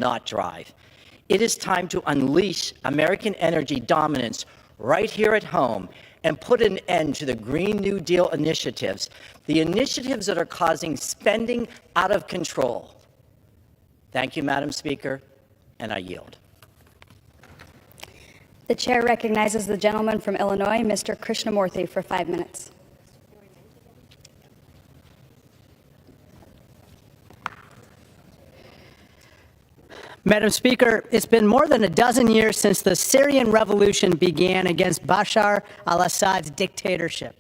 not drive. It is time to unleash American energy dominance right here at home and put an end to the Green New Deal initiatives, the initiatives that are causing spending out of control. Thank you, Madam Speaker, and I yield. The chair recognizes the gentleman from Illinois, Mr. Krishnamurthy, for 5 minutes. Madam Speaker, it's been more than a dozen years since the Syrian revolution began against Bashar al-Assad's dictatorship.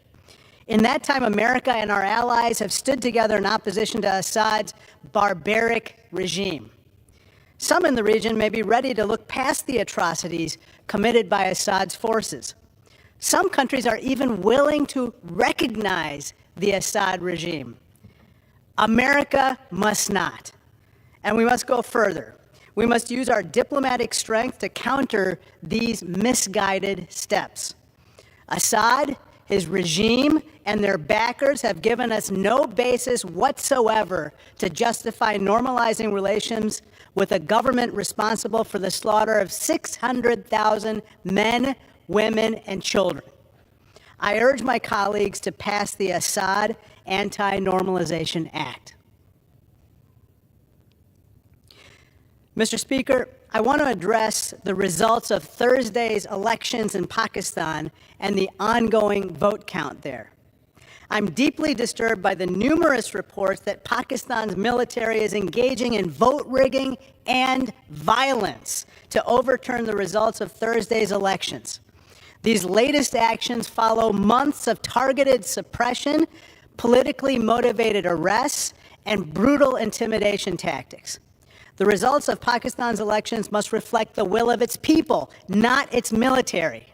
In that time, America and our allies have stood together in opposition to Assad's barbaric regime. Some in the region may be ready to look past the atrocities committed by Assad's forces. Some countries are even willing to recognize the Assad regime. America must not, and we must go further. We must use our diplomatic strength to counter these misguided steps. Assad, his regime, and their backers have given us no basis whatsoever to justify normalizing relations with a government responsible for the slaughter of 600,000 men, women, and children. I urge my colleagues to pass the Assad Anti-Normalization Act. Mr. Speaker, I want to address the results of Thursday's elections in Pakistan and the ongoing vote count there. I'm deeply disturbed by the numerous reports that Pakistan's military is engaging in vote rigging and violence to overturn the results of Thursday's elections. These latest actions follow months of targeted suppression, politically motivated arrests, and brutal intimidation tactics. The results of Pakistan's elections must reflect the will of its people, not its military.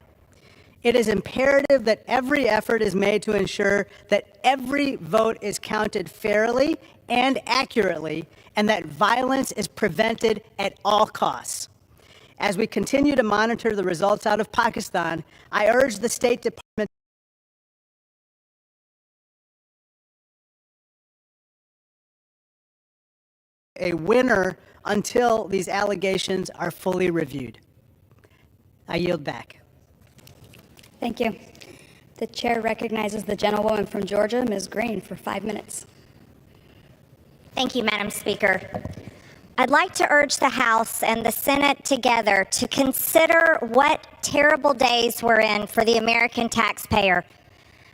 It is imperative that every effort is made to ensure that every vote is counted fairly and accurately, and that violence is prevented at all costs. As we continue to monitor the results out of Pakistan, I urge the State Department a winner until these allegations are fully reviewed. I yield back. Thank you. The chair recognizes the gentlewoman from Georgia, Ms. Green, for 5 minutes. Thank you, Madam Speaker. I'd like to urge the House and the Senate together to consider what terrible days we're in for the American taxpayer.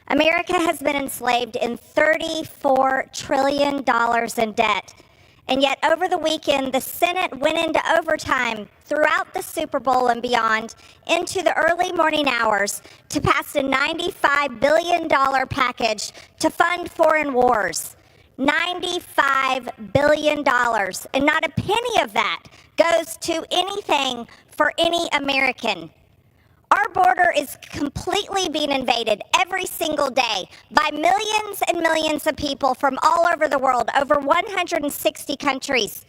America has been enslaved in $34 trillion in debt. And yet over the weekend, the Senate went into overtime throughout the Super Bowl and beyond into the early morning hours to pass a $95 billion package to fund foreign wars. $95 billion, and not a penny of that goes to anything for any American. Our border is completely being invaded every single day by millions and millions of people from all over the world, over 160 countries.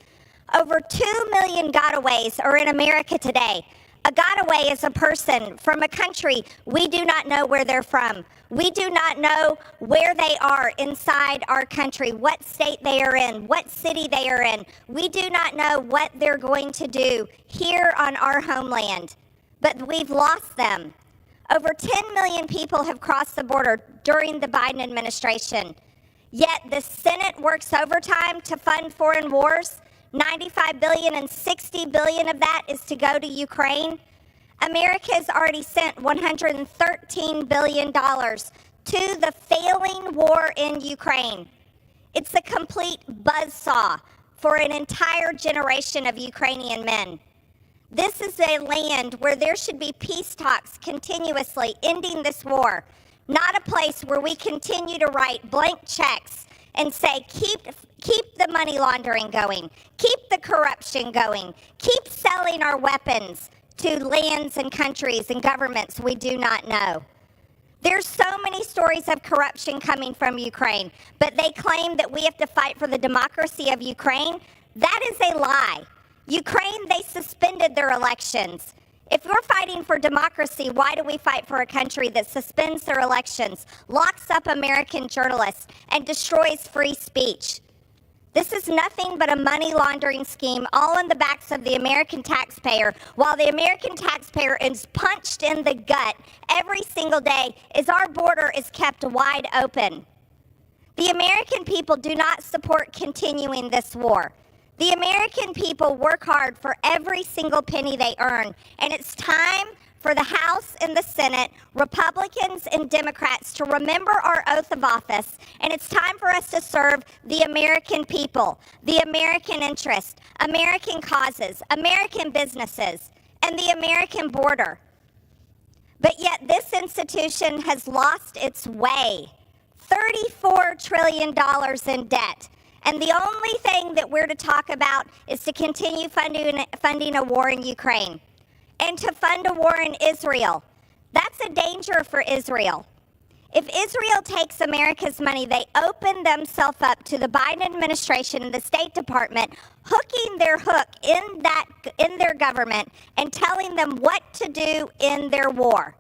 Over 2 million gotaways are in America today. A gotaway is a person from a country we do not know where they're from. We do not know where they are inside our country, what state they are in, what city they are in. We do not know what they're going to do here on our homeland. But we've lost them. Over 10 million people have crossed the border during the Biden administration. Yet the Senate works overtime to fund foreign wars. $95 billion and $60 billion of that is to go to Ukraine. America has already sent $113 billion to the failing war in Ukraine. It's a complete buzzsaw for an entire generation of Ukrainian men. This is a land where there should be peace talks continuously ending this war, not a place where we continue to write blank checks and say, keep the money laundering going, keep the corruption going, keep selling our weapons to lands and countries and governments we do not know. There's so many stories of corruption coming from Ukraine, but they claim that we have to fight for the democracy of Ukraine. That is a lie. Ukraine, they suspended their elections. If we're fighting for democracy, why do we fight for a country that suspends their elections, locks up American journalists, and destroys free speech? This is nothing but a money laundering scheme, all in the backs of the American taxpayer, while the American taxpayer is punched in the gut every single day as our border is kept wide open. The American people do not support continuing this war. The American people work hard for every single penny they earn, and it's time for the House and the Senate, Republicans and Democrats, to remember our oath of office, and it's time for us to serve the American people, the American interest, American causes, American businesses, and the American border. But yet this institution has lost its way. $34 trillion in debt. And the only thing that we're to talk about is to continue funding a war in Ukraine and to fund a war in Israel. That's a danger for Israel. If Israel takes America's money, they open themselves up to the Biden administration and the State Department, hooking their hook in their government and telling them what to do in their war.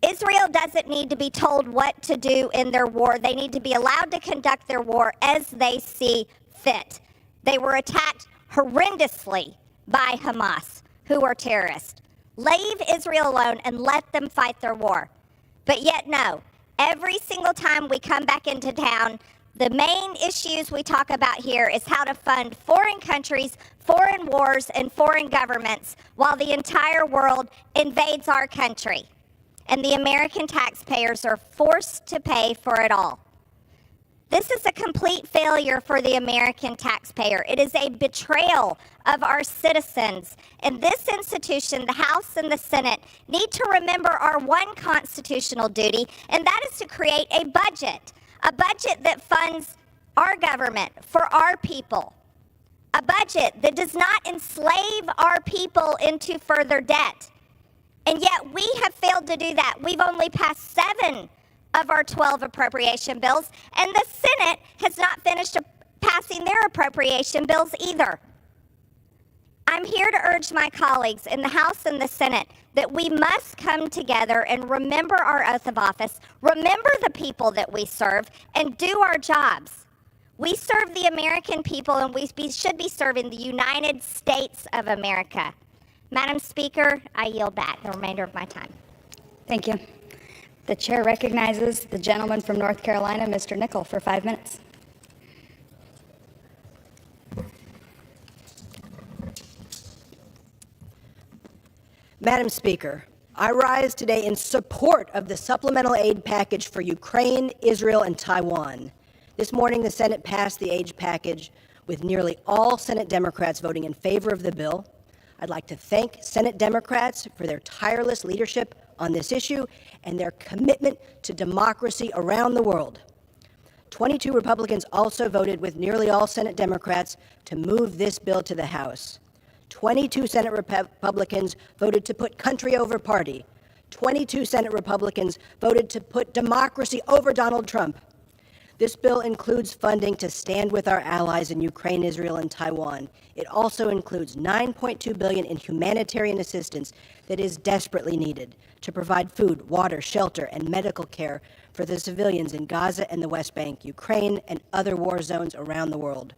Israel doesn't need to be told what to do in their war. They need to be allowed to conduct their war as they see fit. They were attacked horrendously by Hamas, who are terrorists. Leave Israel alone and let them fight their war. But yet, no. Every single time we come back into town, the main issues we talk about here is how to fund foreign countries, foreign wars, and foreign governments while the entire world invades our country. And the American taxpayers are forced to pay for it all. This is a complete failure for the American taxpayer. It is a betrayal of our citizens. And this institution, the House and the Senate, need to remember our one constitutional duty, and that is to create a budget that funds our government for our people, a budget that does not enslave our people into further debt. And yet we have failed to do that. We've only passed 7 of our 12 appropriation bills, and the Senate has not finished passing their appropriation bills either. I'm here to urge my colleagues in the House and the Senate that we must come together and remember our oath of office, remember the people that we serve, and do our jobs. We serve the American people, and we should be serving the United States of America. Madam Speaker, I yield back the remainder of my time. Thank you. The chair recognizes the gentleman from North Carolina, Mr. Nickel, for 5 minutes. Madam Speaker, I rise today in support of the supplemental aid package for Ukraine, Israel, and Taiwan. This morning, the Senate passed the aid package with nearly all Senate Democrats voting in favor of the bill. I'd like to thank Senate Democrats for their tireless leadership on this issue and their commitment to democracy around the world. 22 Republicans also voted with nearly all Senate Democrats to move this bill to the House. 22 Senate Republicans voted to put country over party. 22 Senate Republicans voted to put democracy over Donald Trump. This bill includes funding to stand with our allies in Ukraine, Israel, and Taiwan. It also includes $9.2 billion in humanitarian assistance that is desperately needed to provide food, water, shelter, and medical care for the civilians in Gaza and the West Bank, Ukraine, and other war zones around the world.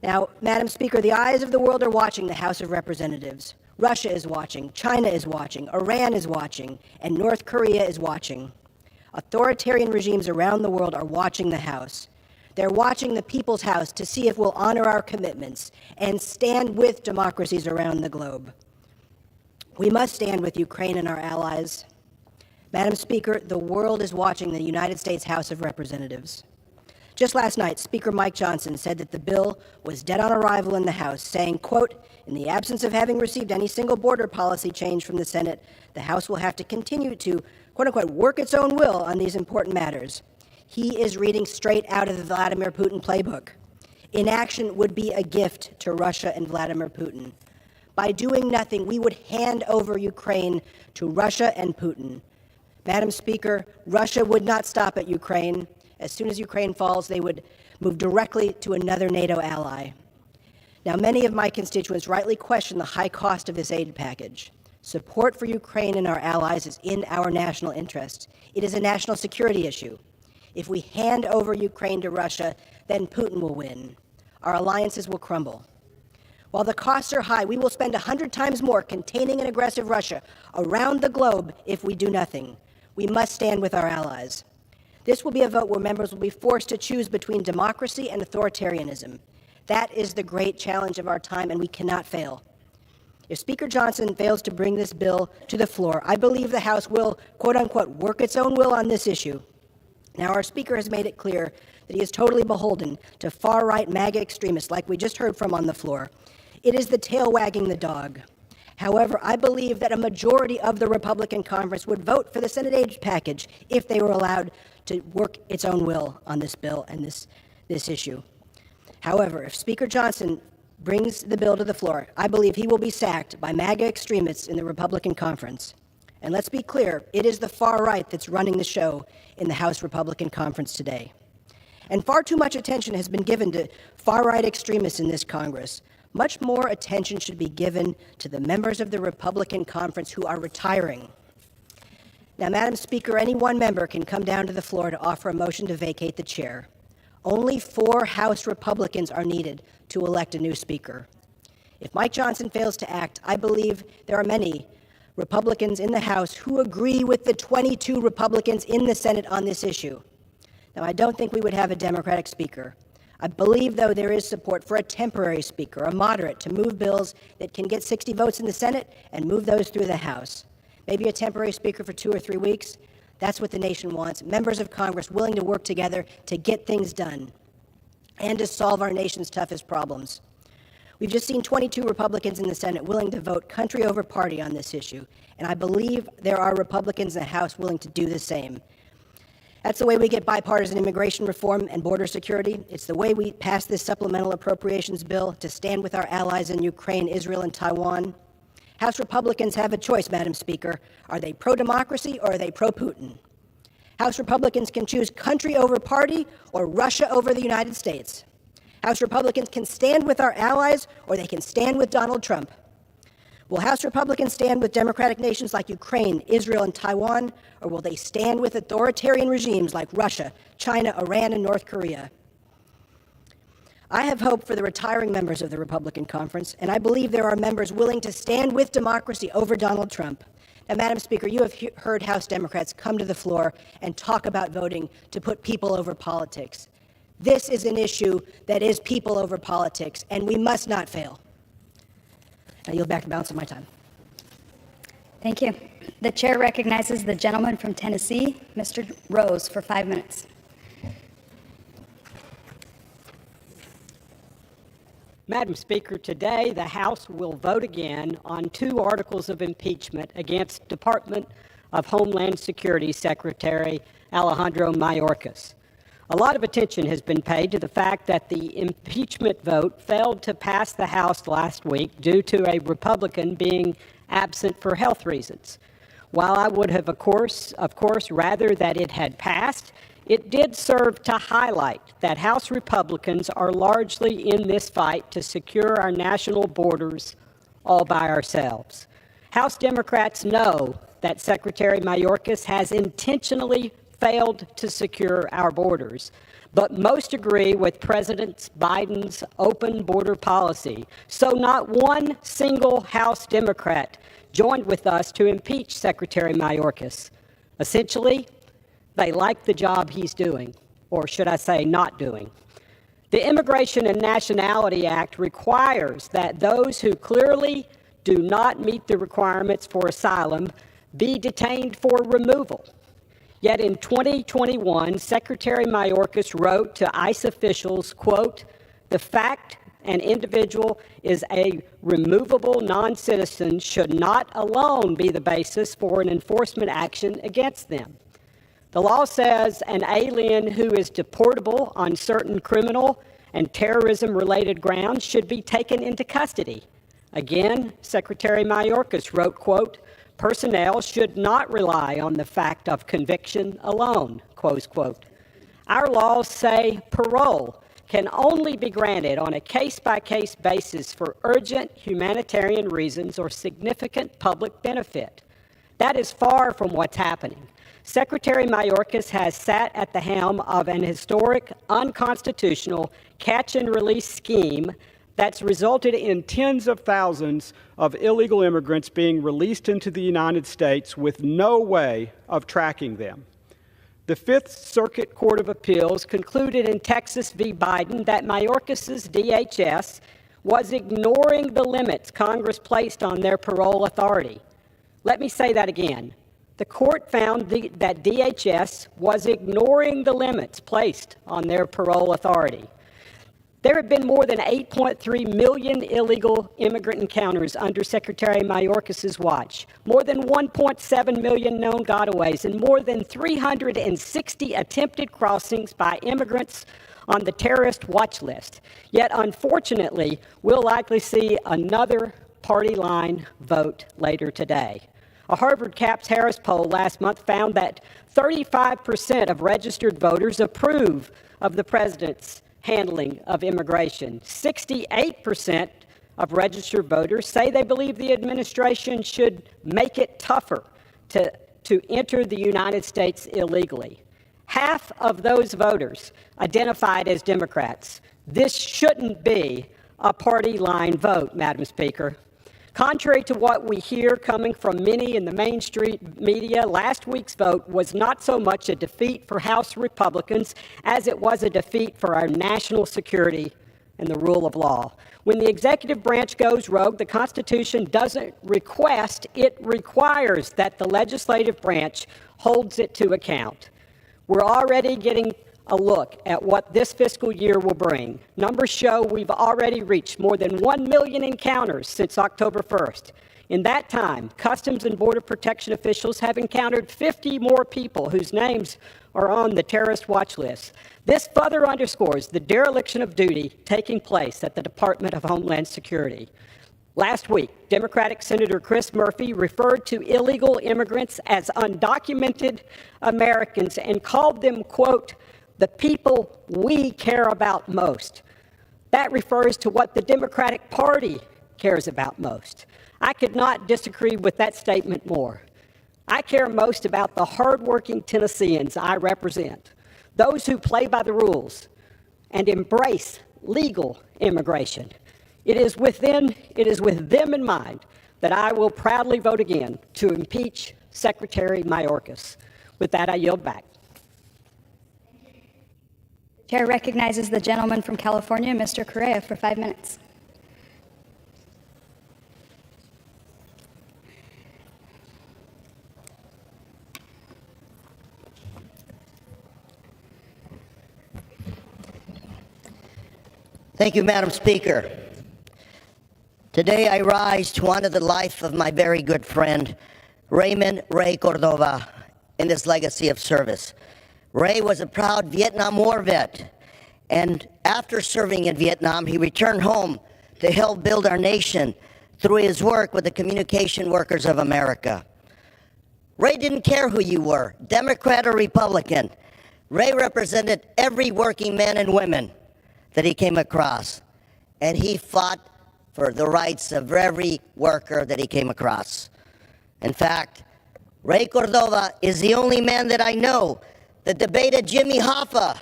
Now, Madam Speaker, the eyes of the world are watching the House of Representatives. Russia is watching, China is watching, Iran is watching, and North Korea is watching. Authoritarian regimes around the world are watching the House. They're watching the People's House to see if we'll honor our commitments and stand with democracies around the globe. We must stand with Ukraine and our allies. Madam Speaker, the world is watching the United States House of Representatives. Just last night, Speaker Mike Johnson said that the bill was dead on arrival in the House, saying, quote, "In the absence of having received any single border policy change from the Senate, the House will have to continue to, quote unquote, work its own will on these important matters." He is reading straight out of the Vladimir Putin playbook. Inaction would be a gift to Russia and Vladimir Putin. By doing nothing, we would hand over Ukraine to Russia and Putin. Madam Speaker, Russia would not stop at Ukraine. As soon as Ukraine falls, they would move directly to another NATO ally. Now, many of my constituents rightly question the high cost of this aid package. Support for Ukraine and our allies is in our national interest. It is a national security issue. If we hand over Ukraine to Russia, then Putin will win. Our alliances will crumble. While the costs are high, we will spend 100 times more containing an aggressive Russia around the globe if we do nothing. We must stand with our allies. This will be a vote where members will be forced to choose between democracy and authoritarianism. That is the great challenge of our time, and we cannot fail. If Speaker Johnson fails to bring this bill to the floor, I believe the House will, quote unquote, work its own will on this issue. Now, our Speaker has made it clear that he is totally beholden to far-right MAGA extremists like we just heard from on the floor. It is the tail wagging the dog. However, I believe that a majority of the Republican Congress would vote for the Senate aid package if they were allowed to work its own will on this bill and this issue. However, if Speaker Johnson brings the bill to the floor, I believe he will be sacked by MAGA extremists in the Republican Conference. And let's be clear, it is the far right that's running the show in the House Republican Conference today. And far too much attention has been given to far-right extremists in this Congress. Much more attention should be given to the members of the Republican Conference who are retiring. Now, Madam Speaker, any one member can come down to the floor to offer a motion to vacate the chair. Only 4 House Republicans are needed to elect a new Speaker. If Mike Johnson fails to act, I believe there are many Republicans in the House who agree with the 22 Republicans in the Senate on this issue. Now, I don't think we would have a Democratic Speaker. I believe, though, there is support for a temporary Speaker, a moderate, to move bills that can get 60 votes in the Senate and move those through the House. Maybe a temporary Speaker for 2 or 3 weeks. That's what the nation wants. Members of Congress willing to work together to get things done and to solve our nation's toughest problems. We've just seen 22 Republicans in the Senate willing to vote country over party on this issue, and I believe there are Republicans in the House willing to do the same. That's the way we get bipartisan immigration reform and border security. It's the way we pass this supplemental appropriations bill to stand with our allies in Ukraine, Israel, and Taiwan. House Republicans have a choice, Madam Speaker. Are they pro-democracy or are they pro-Putin? House Republicans can choose country over party or Russia over the United States. House Republicans can stand with our allies or they can stand with Donald Trump. Will House Republicans stand with democratic nations like Ukraine, Israel, and Taiwan, or will they stand with authoritarian regimes like Russia, China, Iran, and North Korea? I have hope for the retiring members of the Republican Conference, and I believe there are members willing to stand with democracy over Donald Trump. Now, Madam Speaker, you have heard House Democrats come to the floor and talk about voting to put people over politics. This is an issue that is people over politics, and we must not fail. I yield back the balance of my time. Thank you. The chair recognizes the gentleman from Tennessee, Mr. Rose, for 5 minutes. Madam Speaker, today the House will vote again on 2 articles of impeachment against Department of Homeland Security Secretary Alejandro Mayorkas. A lot of attention has been paid to the fact that the impeachment vote failed to pass the House last week due to a Republican being absent for health reasons. While I would have, of course, rather that it had passed, it did serve to highlight that House Republicans are largely in this fight to secure our national borders all by ourselves. House Democrats know that Secretary Mayorkas has intentionally failed to secure our borders, but most agree with President Biden's open border policy. So not one single House Democrat joined with us to impeach Secretary Mayorkas. Essentially, they like the job he's doing, or should I say not doing. The Immigration and Nationality Act requires that those who clearly do not meet the requirements for asylum be detained for removal. Yet in 2021, Secretary Mayorkas wrote to ICE officials, quote, "The fact an individual is a removable non-citizen should not alone be the basis for an enforcement action against them. The law says an alien who is deportable on certain criminal and terrorism-related grounds should be taken into custody." Again, Secretary Mayorkas wrote, quote, "Personnel should not rely on the fact of conviction alone," close quote. Our laws say parole can only be granted on a case-by-case basis for urgent humanitarian reasons or significant public benefit. That is far from what's happening. Secretary Mayorkas has sat at the helm of an historic, unconstitutional catch-and-release scheme that's resulted in tens of thousands of illegal immigrants being released into the United States with no way of tracking them. The Fifth Circuit Court of Appeals concluded in Texas v. Biden that Mayorkas' DHS was ignoring the limits Congress placed on their parole authority. Let me say that again. The court found that DHS was ignoring the limits placed on their parole authority. There have been more than 8.3 million illegal immigrant encounters under Secretary Mayorkas' watch, more than 1.7 million known gotaways, and more than 360 attempted crossings by immigrants on the terrorist watch list. Yet, unfortunately, we'll likely see another party line vote later today. A Harvard Caps Harris poll last month found that 35% of registered voters approve of the president's handling of immigration. 68% of registered voters say they believe the administration should make it tougher to enter the United States illegally. Half of those voters identified as Democrats. This shouldn't be a party line vote, Madam Speaker. Contrary to what we hear coming from many in the mainstream media, last week's vote was not so much a defeat for House Republicans as it was a defeat for our national security and the rule of law. When the executive branch goes rogue, the Constitution doesn't request, it requires that the legislative branch holds it to account. We're already getting a look at what this fiscal year will bring. Numbers show we've already reached more than 1 million encounters since October 1st. In that time, Customs and Border Protection officials have encountered 50 more people whose names are on the terrorist watch list. This further underscores the dereliction of duty taking place at the Department of Homeland Security. Last week, Democratic Senator Chris Murphy referred to illegal immigrants as undocumented Americans and called them, quote, the people we care about most. That refers to what the Democratic Party cares about most. I could not disagree with that statement more. I care most about the hardworking Tennesseans I represent, those who play by the rules and embrace legal immigration. It is with them in mind that I will proudly vote again to impeach Secretary Mayorkas. With that, I yield back. The chair recognizes the gentleman from California, Mr. Correa, for 5 minutes. Thank you, Madam Speaker. Today I rise to honor the life of my very good friend, Raymond Ray Cordova, in his legacy of service. Ray was a proud Vietnam War vet, and after serving in Vietnam, he returned home to help build our nation through his work with the Communication Workers of America. Ray didn't care who you were, Democrat or Republican. Ray represented every working man and woman that he came across, and he fought for the rights of every worker that he came across. In fact, Ray Cordova is the only man that I know that debated Jimmy Hoffa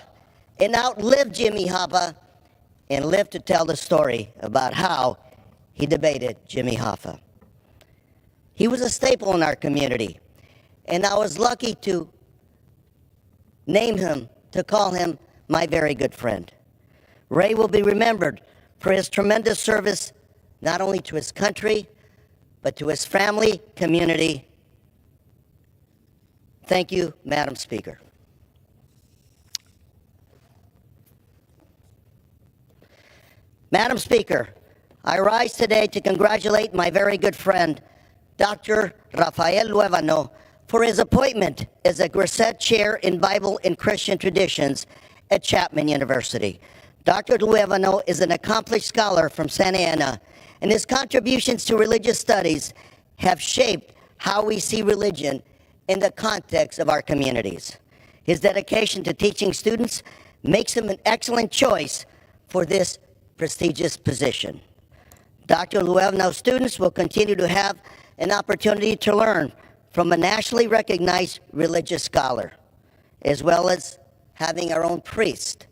and outlived Jimmy Hoffa and lived to tell the story about how he debated Jimmy Hoffa. He was a staple in our community, and I was lucky to name him, to call him my very good friend. Ray will be remembered for his tremendous service not only to his country, but to his family, community. Thank you, Madam Speaker. Madam Speaker, I rise today to congratulate my very good friend, Dr. Rafael Luevano, for his appointment as a Grisette Chair in Bible and Christian Traditions at Chapman University. Dr. Luevano is an accomplished scholar from Santa Ana, and his contributions to religious studies have shaped how we see religion in the context of our communities. His dedication to teaching students makes him an excellent choice for this prestigious position. Dr. Luevano's students will continue to have an opportunity to learn from a nationally recognized religious scholar, as well as having our own priest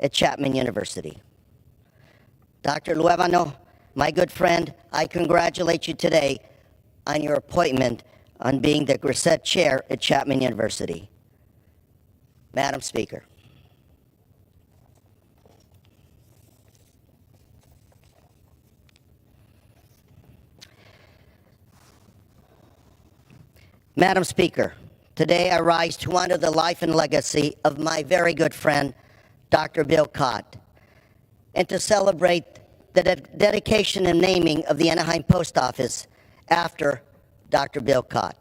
at Chapman University. Dr. Luevano, my good friend, I congratulate you today on your appointment on being the Grisette Chair at Chapman University. Madam Speaker. Madam Speaker, today I rise to honor the life and legacy of my very good friend, Dr. Bill Cott, and to celebrate the dedication and naming of the Anaheim Post Office after Dr. Bill Cott.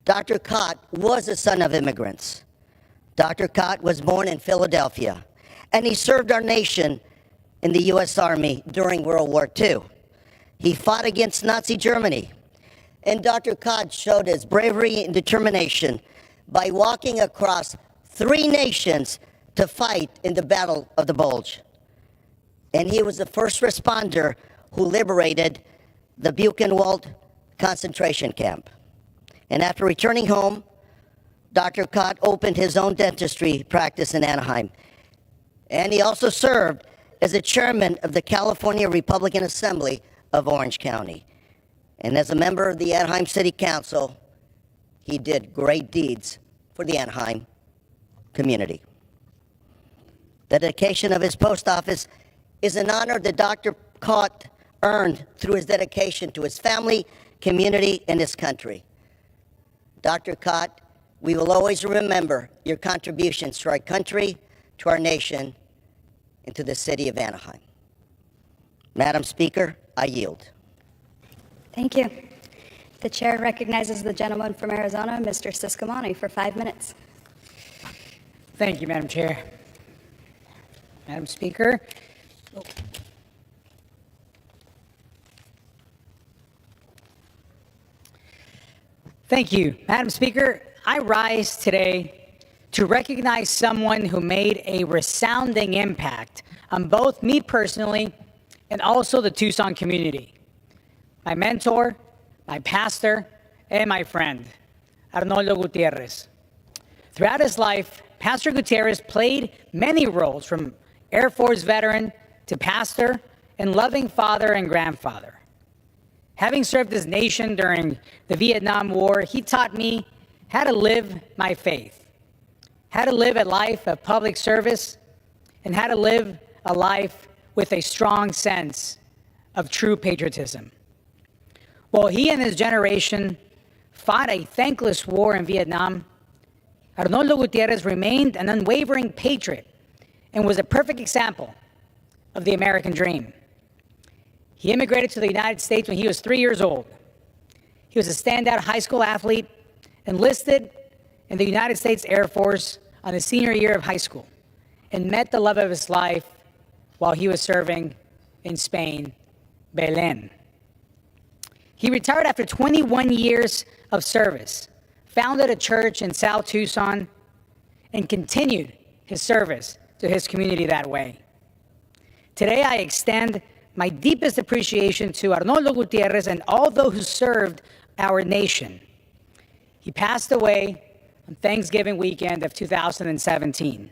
Dr. Cott was a son of immigrants. Dr. Cott was born in Philadelphia, and he served our nation in the U.S. Army during World War II. He fought against Nazi Germany. And Dr. Cott showed his bravery and determination by walking across 3 nations to fight in the Battle of the Bulge. And he was the first responder who liberated the Buchenwald concentration camp. And after returning home, Dr. Cott opened his own dentistry practice in Anaheim. And he also served as the chairman of the California Republican Assembly of Orange County. And as a member of the Anaheim City Council, he did great deeds for the Anaheim community. The dedication of his post office is an honor that Dr. Cott earned through his dedication to his family, community, and his country. Dr. Cott, we will always remember your contributions to our country, to our nation, and to the city of Anaheim. Madam Speaker, I yield. Thank you. The chair recognizes the gentleman from Arizona, Mr. Siscomani, for 5 minutes. Thank you, Madam Chair. Madam Speaker. Thank you, Madam Speaker. I rise today to recognize someone who made a resounding impact on both me personally and also the Tucson community. My mentor, my pastor, and my friend, Arnoldo Gutierrez. Throughout his life, Pastor Gutierrez played many roles, from Air Force veteran to pastor and loving father and grandfather. Having served his nation during the Vietnam War, he taught me how to live my faith, how to live a life of public service, and how to live a life with a strong sense of true patriotism. While he and his generation fought a thankless war in Vietnam, Arnoldo Gutierrez remained an unwavering patriot and was a perfect example of the American dream. He immigrated to the United States when he was 3 years old. He was a standout high school athlete, enlisted in the United States Air Force on his senior year of high school, and met the love of his life while he was serving in Spain, Belén. He retired after 21 years of service, founded a church in South Tucson, and continued his service to his community that way. Today, I extend my deepest appreciation to Arnoldo Gutierrez and all those who served our nation. He passed away on Thanksgiving weekend of 2017.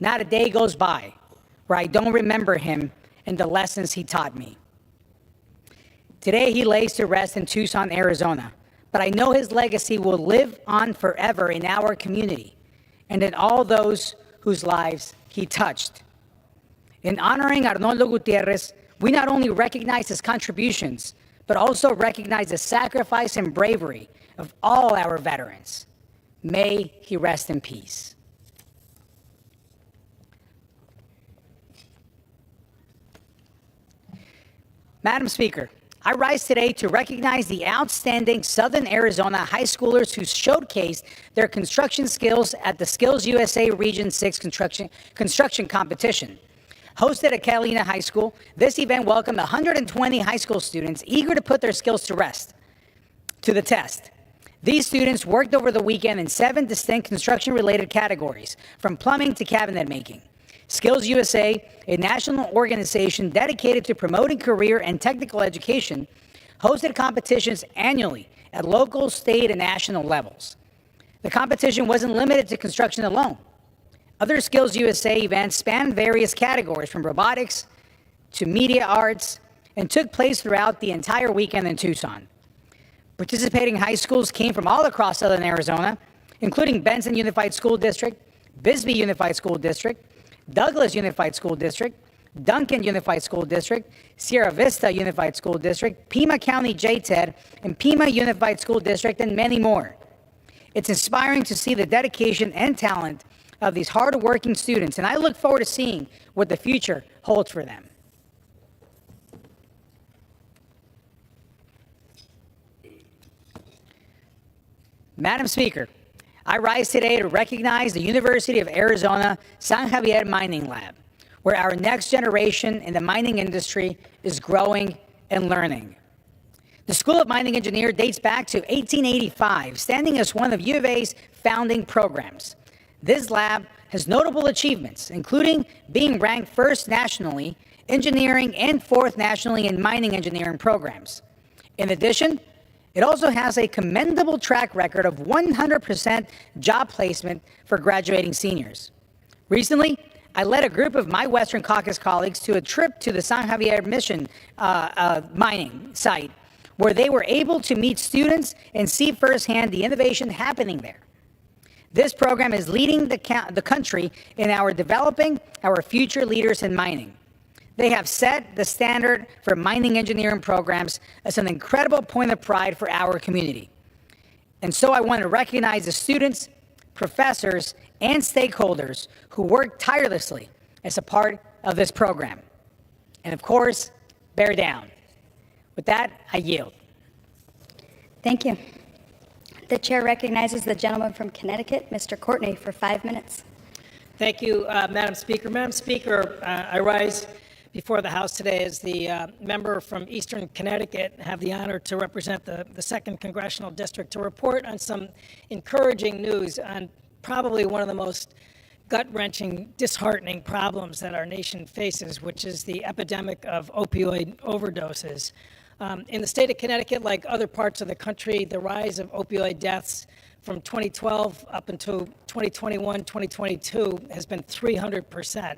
Not a day goes by where I don't remember him and the lessons he taught me. Today, he lays to rest in Tucson, Arizona, but I know his legacy will live on forever in our community and in all those whose lives he touched. In honoring Arnoldo Gutierrez, we not only recognize his contributions, but also recognize the sacrifice and bravery of all our veterans. May he rest in peace. Madam Speaker, I rise today to recognize the outstanding Southern Arizona high schoolers who showcased their construction skills at the Skills USA Region 6 construction competition. Hosted at Catalina High School, this event welcomed 120 high school students eager to put their skills to the test. These students worked over the weekend in 7 distinct construction-related categories, from plumbing to cabinet making. Skills USA, a national organization dedicated to promoting career and technical education, hosted competitions annually at local, state, and national levels. The competition wasn't limited to construction alone. Other Skills USA events spanned various categories, from robotics to media arts, and took place throughout the entire weekend in Tucson. Participating high schools came from all across southern Arizona, including Benson Unified School District, Bisbee Unified School District, Douglas Unified School District, Duncan Unified School District, Sierra Vista Unified School District, Pima County JTED, and Pima Unified School District, and many more. It's inspiring to see the dedication and talent of these hard-working students, and I look forward to seeing what the future holds for them. Madam Speaker, I rise today to recognize the University of Arizona San Javier Mining Lab, where our next generation in the mining industry is growing and learning. The School of Mining Engineering dates back to 1885, standing as one of U of A's founding programs. This lab has notable achievements, including being ranked first nationally, engineering, and fourth nationally in mining engineering programs. In addition, it also has a commendable track record of 100% job placement for graduating seniors. Recently, I led a group of my Western Caucasus colleagues to a trip to the San Javier Mission mining site, where they were able to meet students and see firsthand the innovation happening there. This program is leading the country in our developing our future leaders in mining. They have set the standard for mining engineering programs as an incredible point of pride for our community. And so I want to recognize the students, professors, and stakeholders who work tirelessly as a part of this program. And of course, bear down. With that, I yield. Thank you. The chair recognizes the gentleman from Connecticut, Mr. Courtney, for 5 minutes. Thank you, Madam Speaker. Madam Speaker, I rise before the House today as the member from Eastern Connecticut, and have the honor to represent the 2nd Congressional District to report on some encouraging news on probably one of the most gut-wrenching, disheartening problems that our nation faces, which is the epidemic of opioid overdoses. In the state of Connecticut, like other parts of the country, the rise of opioid deaths from 2012 up until 2021, 2022 has been 300%.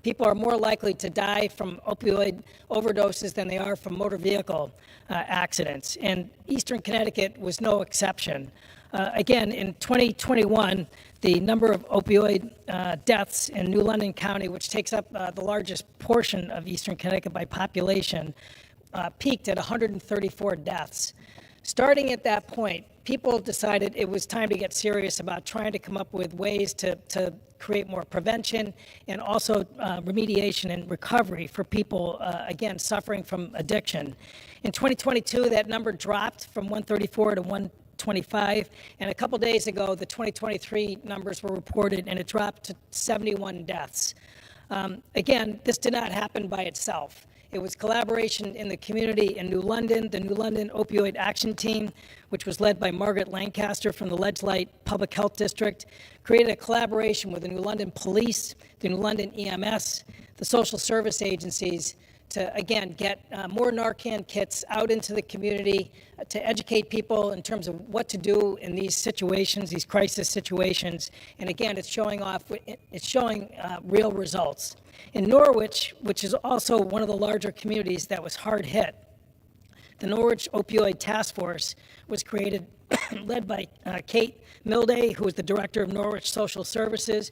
People are more likely to die from opioid overdoses than they are from motor vehicle accidents, and Eastern Connecticut was no exception. Again, in 2021, the number of opioid deaths in New London County, which takes up the largest portion of Eastern Connecticut by population, peaked at 134 deaths. Starting at that point, people decided it was time to get serious about trying to come up with ways to create more prevention and also remediation and recovery for people, again, suffering from addiction. In 2022, that number dropped from 134 to 125, and a couple days ago, the 2023 numbers were reported, and it dropped to 71 deaths. Again, this did not happen by itself. It was collaboration in the community in New London. The New London Opioid Action Team, which was led by Margaret Lancaster from the Ledgelight Public Health District, created a collaboration with the New London Police, the New London EMS, the social service agencies to, again, get more Narcan kits out into the community, to educate people in terms of what to do in these situations, these crisis situations. And again, it's showing real results. In Norwich, which is also one of the larger communities that was hard hit, the Norwich Opioid Task Force was created, led by Kate Milday, who is the director of Norwich Social Services.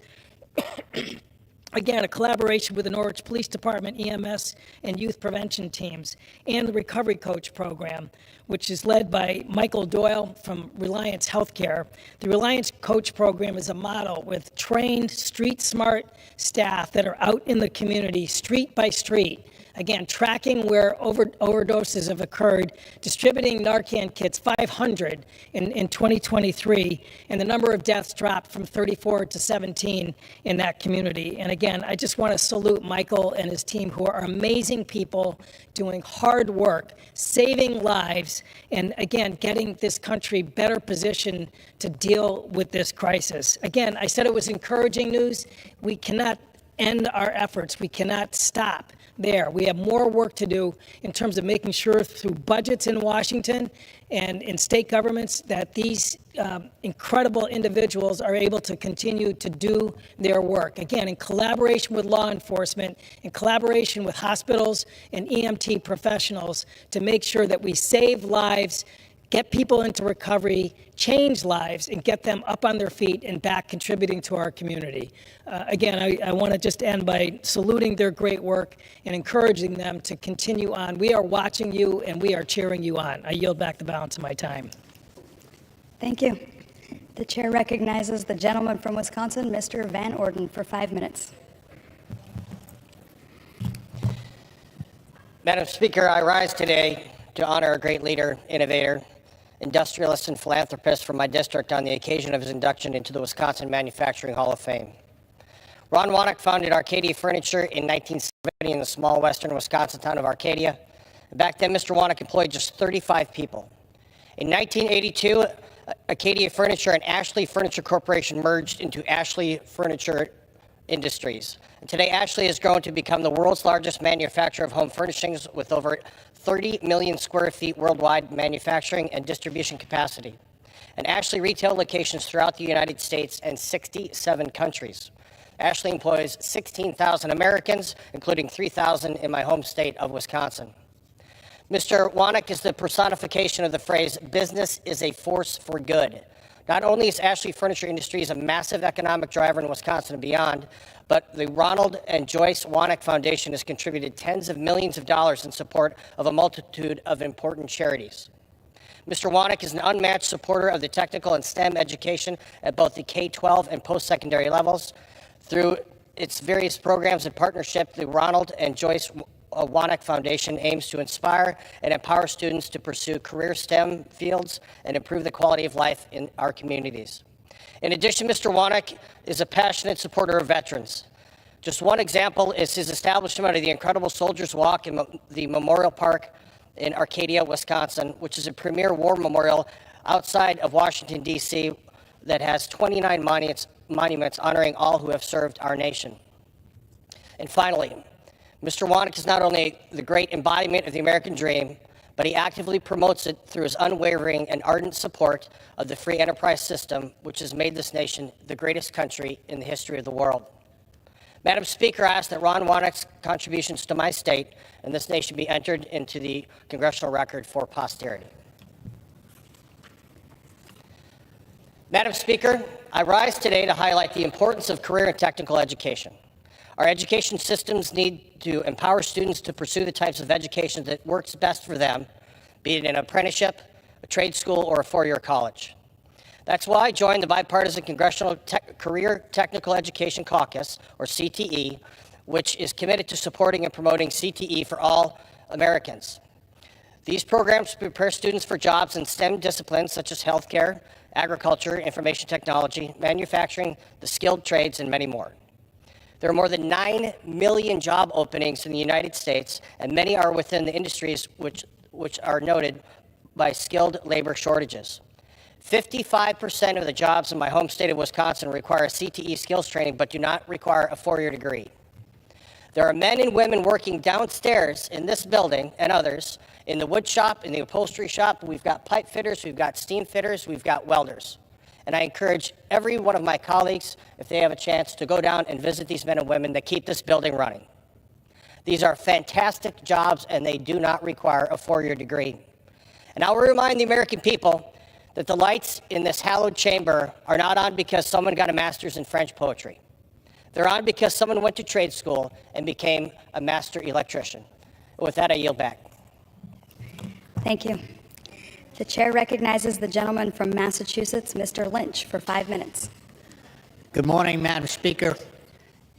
Again, a collaboration with the Norwich Police Department, EMS, and youth prevention teams, and the Recovery Coach program, which is led by Michael Doyle from Reliance Healthcare. The Reliance Coach program is a model with trained, street-smart staff that are out in the community, street by street, again, tracking where overdoses have occurred, distributing Narcan kits, 500 in 2023, and the number of deaths dropped from 34 to 17 in that community. And again, I just want to salute Michael and his team, who are amazing people doing hard work, saving lives, and again, getting this country better positioned to deal with this crisis. Again, I said it was encouraging news. We cannot end our efforts. We cannot stop there. We have more work to do in terms of making sure through budgets in Washington and in state governments that these incredible individuals are able to continue to do their work. Again, in collaboration with law enforcement, in collaboration with hospitals and EMT professionals to make sure that we save lives, get people into recovery, change lives, and get them up on their feet and back contributing to our community. Again, I want to just end by saluting their great work and encouraging them to continue on. We are watching you and we are cheering you on. I yield back the balance of my time. Thank you. The chair recognizes the gentleman from Wisconsin, Mr. Van Orden, for 5 minutes. Madam Speaker, I rise today to honor a great leader, innovator, industrialist, and philanthropist from my district on the occasion of his induction into the Wisconsin Manufacturing Hall of Fame. Ron Wanek founded Arcadia Furniture in 1970 in the small western Wisconsin town of Arcadia. Back then, Mr. Wanek employed just 35 people. In 1982, Arcadia Furniture and Ashley Furniture Corporation merged into Ashley Furniture Industries. And today, Ashley has grown to become the world's largest manufacturer of home furnishings with over 30 million square feet worldwide manufacturing and distribution capacity, and Ashley retail locations throughout the United States and 67 countries. Ashley employs 16,000 Americans, including 3,000 in my home state of Wisconsin. Mr. Wanek is the personification of the phrase, business is a force for good. Not only is Ashley Furniture Industries a massive economic driver in Wisconsin and beyond, but the Ronald and Joyce Wanek Foundation has contributed tens of millions of dollars in support of a multitude of important charities. Mr. Wanek is an unmatched supporter of the technical and STEM education at both the K-12 and post-secondary levels. Through its various programs and partnership, the Ronald and Joyce Wanek Foundation aims to inspire and empower students to pursue career STEM fields and improve the quality of life in our communities. In addition, Mr. Wanek is a passionate supporter of veterans. Just one example is his establishment of the Incredible Soldiers Walk in the Memorial Park in Arcadia, Wisconsin, which is a premier war memorial outside of Washington, D.C., that has 29 monuments honoring all who have served our nation. And finally, Mr. Wanek is not only the great embodiment of the American dream, but he actively promotes it through his unwavering and ardent support of the free enterprise system, which has made this nation the greatest country in the history of the world. Madam Speaker, I ask that Ron Wanek's contributions to my state and this nation be entered into the congressional record for posterity. Madam Speaker, I rise today to highlight the importance of career and technical education. Our education systems need to empower students to pursue the types of education that works best for them, be it an apprenticeship, a trade school, or a four-year college. That's why I joined the Bipartisan Congressional Career Technical Education Caucus, or CTE, which is committed to supporting and promoting CTE for all Americans. These programs prepare students for jobs in STEM disciplines such as healthcare, agriculture, information technology, manufacturing, the skilled trades, and many more. There are more than 9 million job openings in the United States, and many are within the industries which are noted by skilled labor shortages. 55% of the jobs in my home state of Wisconsin require CTE skills training, but do not require a four-year degree. There are men and women working downstairs in this building and others, in the wood shop, in the upholstery shop. We've got pipe fitters, we've got steam fitters, we've got welders. And I encourage every one of my colleagues, if they have a chance, to go down and visit these men and women that keep this building running. These are fantastic jobs, and they do not require a four-year degree. And I will remind the American people that the lights in this hallowed chamber are not on because someone got a master's in French poetry. They're on because someone went to trade school and became a master electrician. And with that, I yield back. Thank you. The chair recognizes the gentleman from Massachusetts, Mr. Lynch, for 5 minutes. Good morning, Madam Speaker.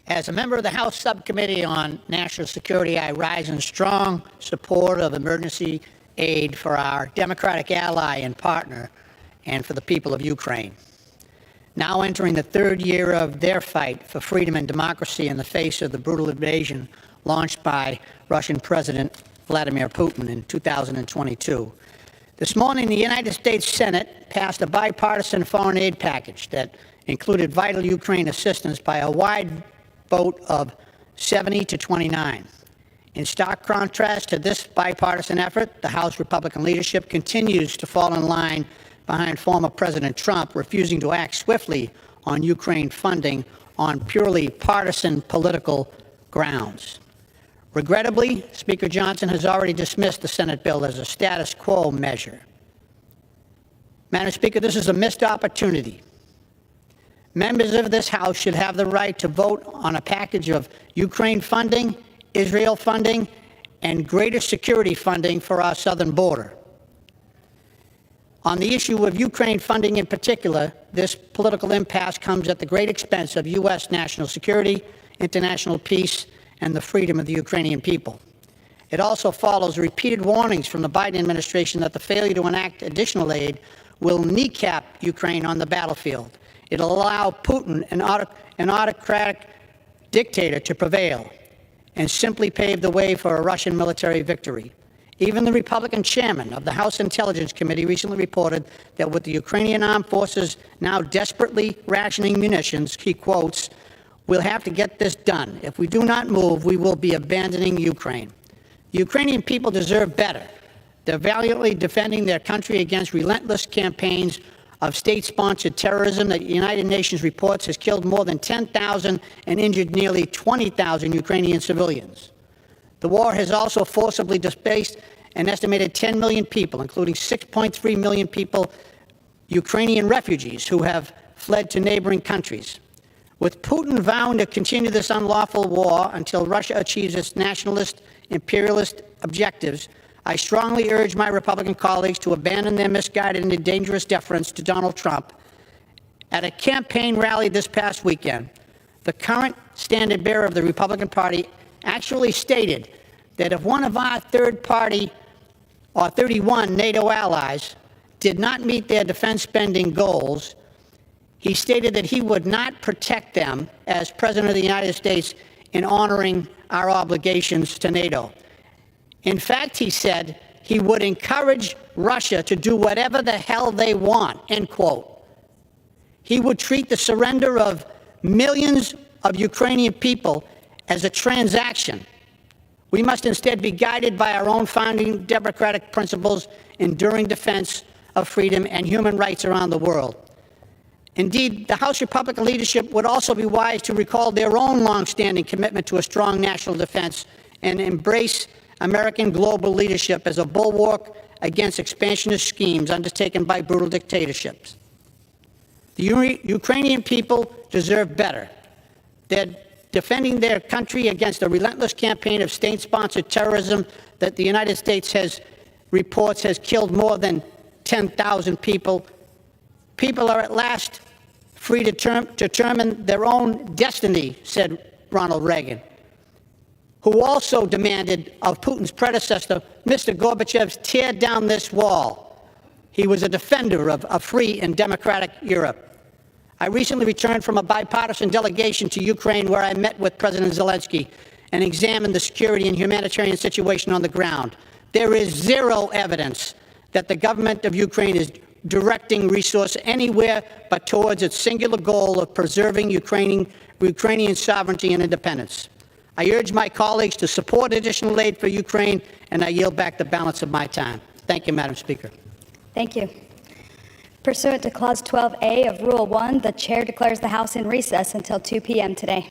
As a member of the House Subcommittee on National Security, I rise in strong support of emergency aid for our democratic ally and partner and for the people of Ukraine. Now entering the third year of their fight for freedom and democracy in the face of the brutal invasion launched by Russian President Vladimir Putin in 2022. This morning, the United States Senate passed a bipartisan foreign aid package that included vital Ukraine assistance by a wide vote of 70 to 29. In stark contrast to this bipartisan effort, the House Republican leadership continues to fall in line behind former President Trump, refusing to act swiftly on Ukraine funding on purely partisan political grounds. Regrettably, Speaker Johnson has already dismissed the Senate bill as a status quo measure. Madam Speaker, this is a missed opportunity. Members of this House should have the right to vote on a package of Ukraine funding, Israel funding, and greater security funding for our southern border. On the issue of Ukraine funding in particular, this political impasse comes at the great expense of U.S. national security, international peace, and the freedom of the Ukrainian people. It also follows repeated warnings from the Biden administration that the failure to enact additional aid will kneecap Ukraine on the battlefield. It'll allow Putin, an autocratic dictator, to prevail and simply pave the way for a Russian military victory. Even the Republican chairman of the House Intelligence Committee recently reported that with the Ukrainian armed forces now desperately rationing munitions, he quotes, "We'll have to get this done. If we do not move, we will be abandoning Ukraine." The Ukrainian people deserve better. They're valiantly defending their country against relentless campaigns of state-sponsored terrorism that the United Nations reports has killed more than 10,000 and injured nearly 20,000 Ukrainian civilians. The war has also forcibly displaced an estimated 10 million people, including 6.3 million people, Ukrainian refugees who have fled to neighboring countries. With Putin vowing to continue this unlawful war until Russia achieves its nationalist, imperialist objectives, I strongly urge my Republican colleagues to abandon their misguided and dangerous deference to Donald Trump. At a campaign rally this past weekend, the current standard bearer of the Republican Party actually stated that if one of our third-party or 31 NATO allies did not meet their defense spending goals, he stated that he would not protect them as President of the United States in honoring our obligations to NATO. In fact, he said he would encourage Russia to do whatever the hell they want, end quote. He would treat the surrender of millions of Ukrainian people as a transaction. We must instead be guided by our own founding democratic principles, enduring defense of freedom and human rights around the world. Indeed, the House Republican leadership would also be wise to recall their own longstanding commitment to a strong national defense and embrace American global leadership as a bulwark against expansionist schemes undertaken by brutal dictatorships. The Ukrainian people deserve better. They're defending their country against a relentless campaign of state-sponsored terrorism that the United States reports has killed more than 10,000 people. People are at last free to determine their own destiny, said Ronald Reagan, who also demanded of Putin's predecessor, Mr. Gorbachev, tear down this wall. He was a defender of a free and democratic Europe. I recently returned from a bipartisan delegation to Ukraine where I met with President Zelensky and examined the security and humanitarian situation on the ground. There is zero evidence that the government of Ukraine is directing resources anywhere but towards its singular goal of preserving Ukrainian sovereignty and independence. I urge my colleagues to support additional aid for Ukraine, and I yield back the balance of my time. Thank you, Madam Speaker. Thank you. Pursuant to Clause 12A of Rule 1, the Chair declares the House in recess until 2 p.m. today.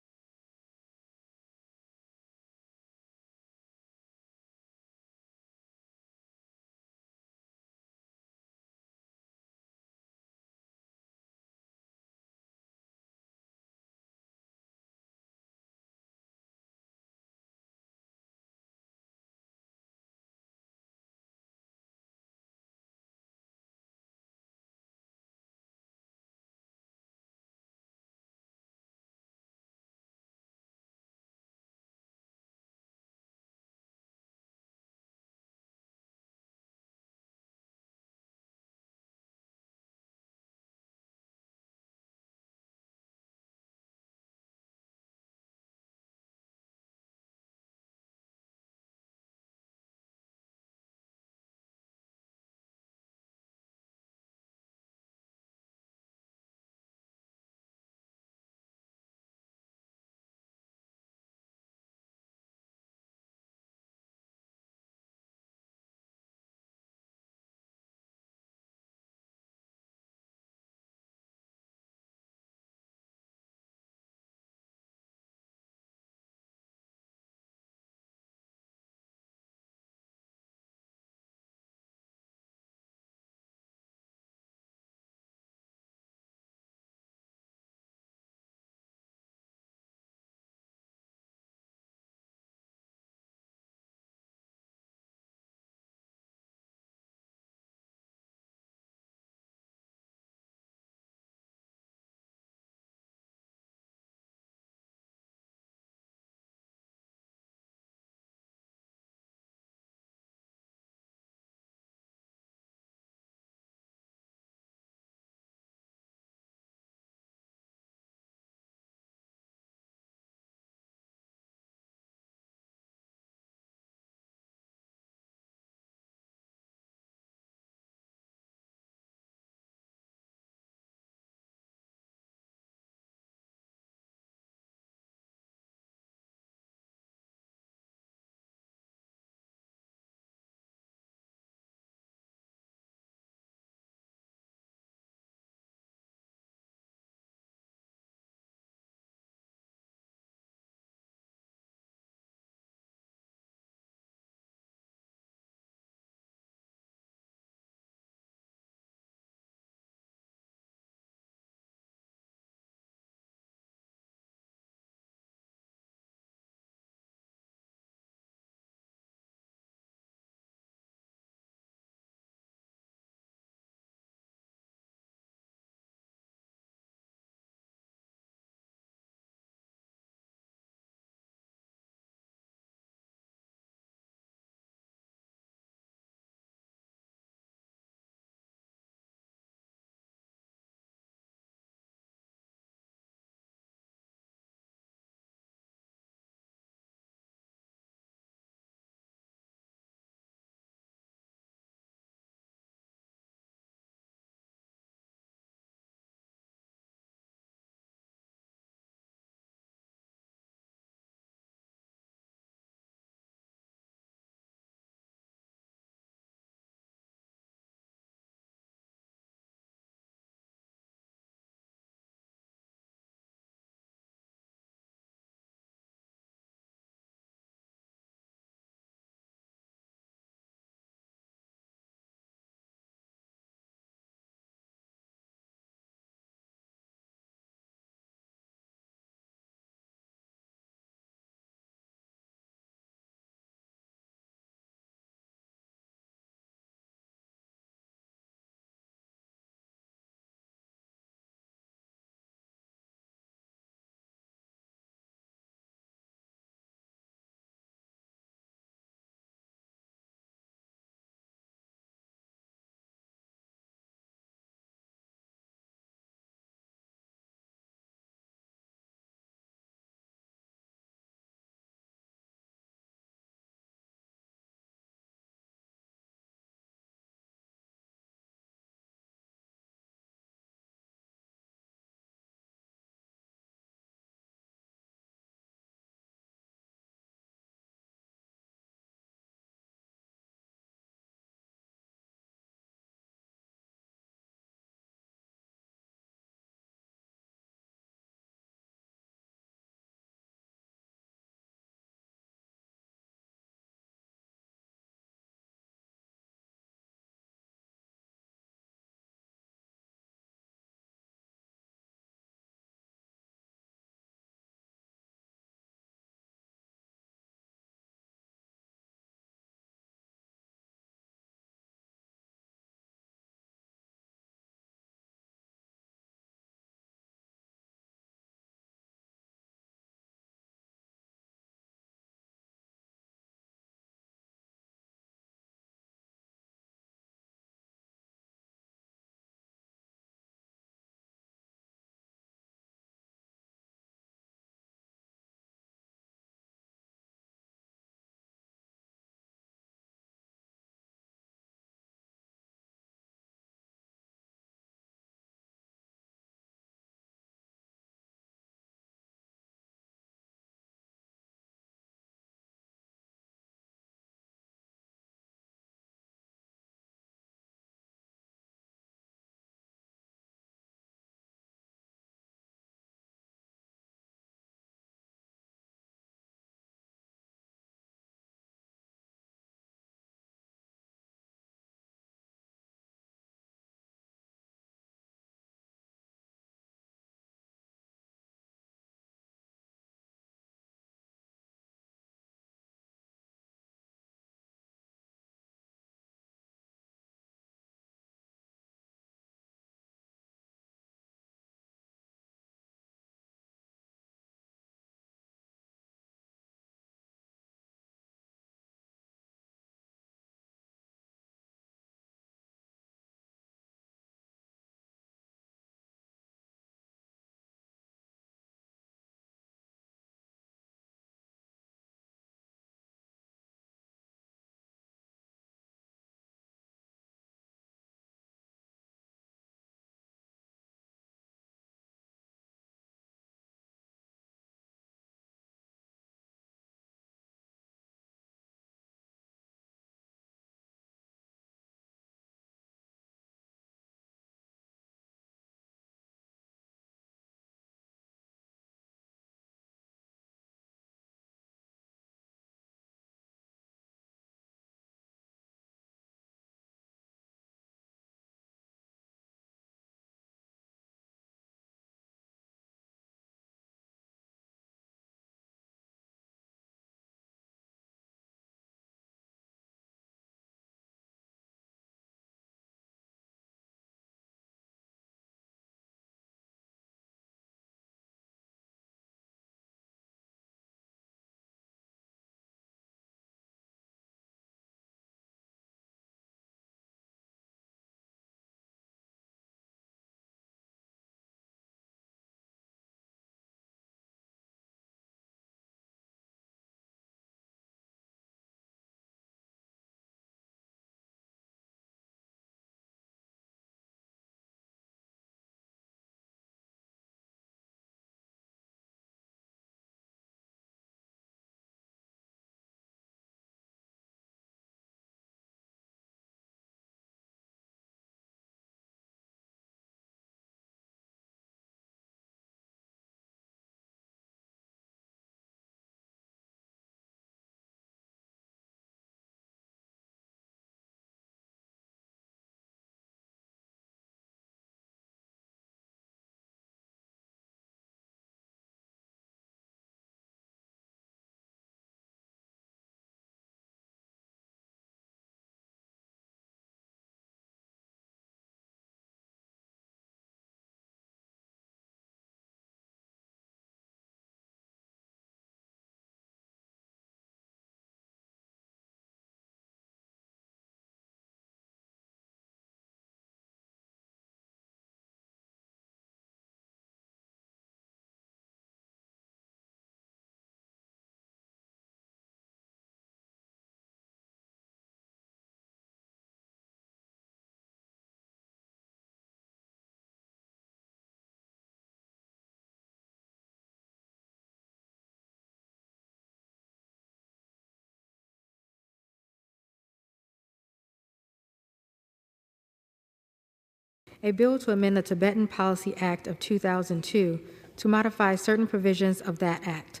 a bill to amend the Tibetan Policy Act of 2002 to modify certain provisions of that act.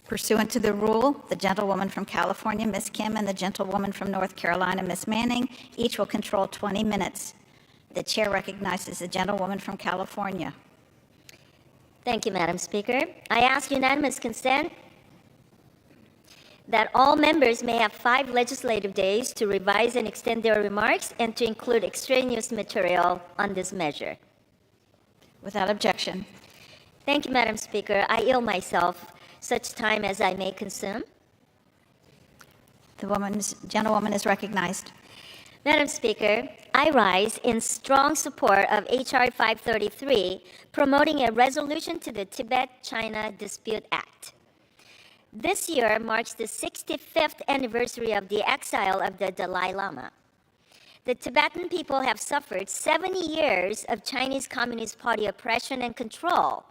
Pursuant to the rule, the gentlewoman from California, Ms. Kim, and the gentlewoman from North Carolina, Ms. Manning, each will control 20 minutes. The chair recognizes the gentlewoman from California. Thank you, Madam Speaker. I ask unanimous consent that all members may have 5 legislative days to revise and extend their remarks and to include extraneous material on this measure. Without objection. Thank you, Madam Speaker. I yield myself such time as I may consume. The gentlewoman is recognized. Madam Speaker, I rise in strong support of H.R. 533, promoting a resolution to the Tibet-China Dispute Act. This year marks the 65th anniversary of the exile of the Dalai Lama. The Tibetan people have suffered 70 years of Chinese Communist Party oppression and control.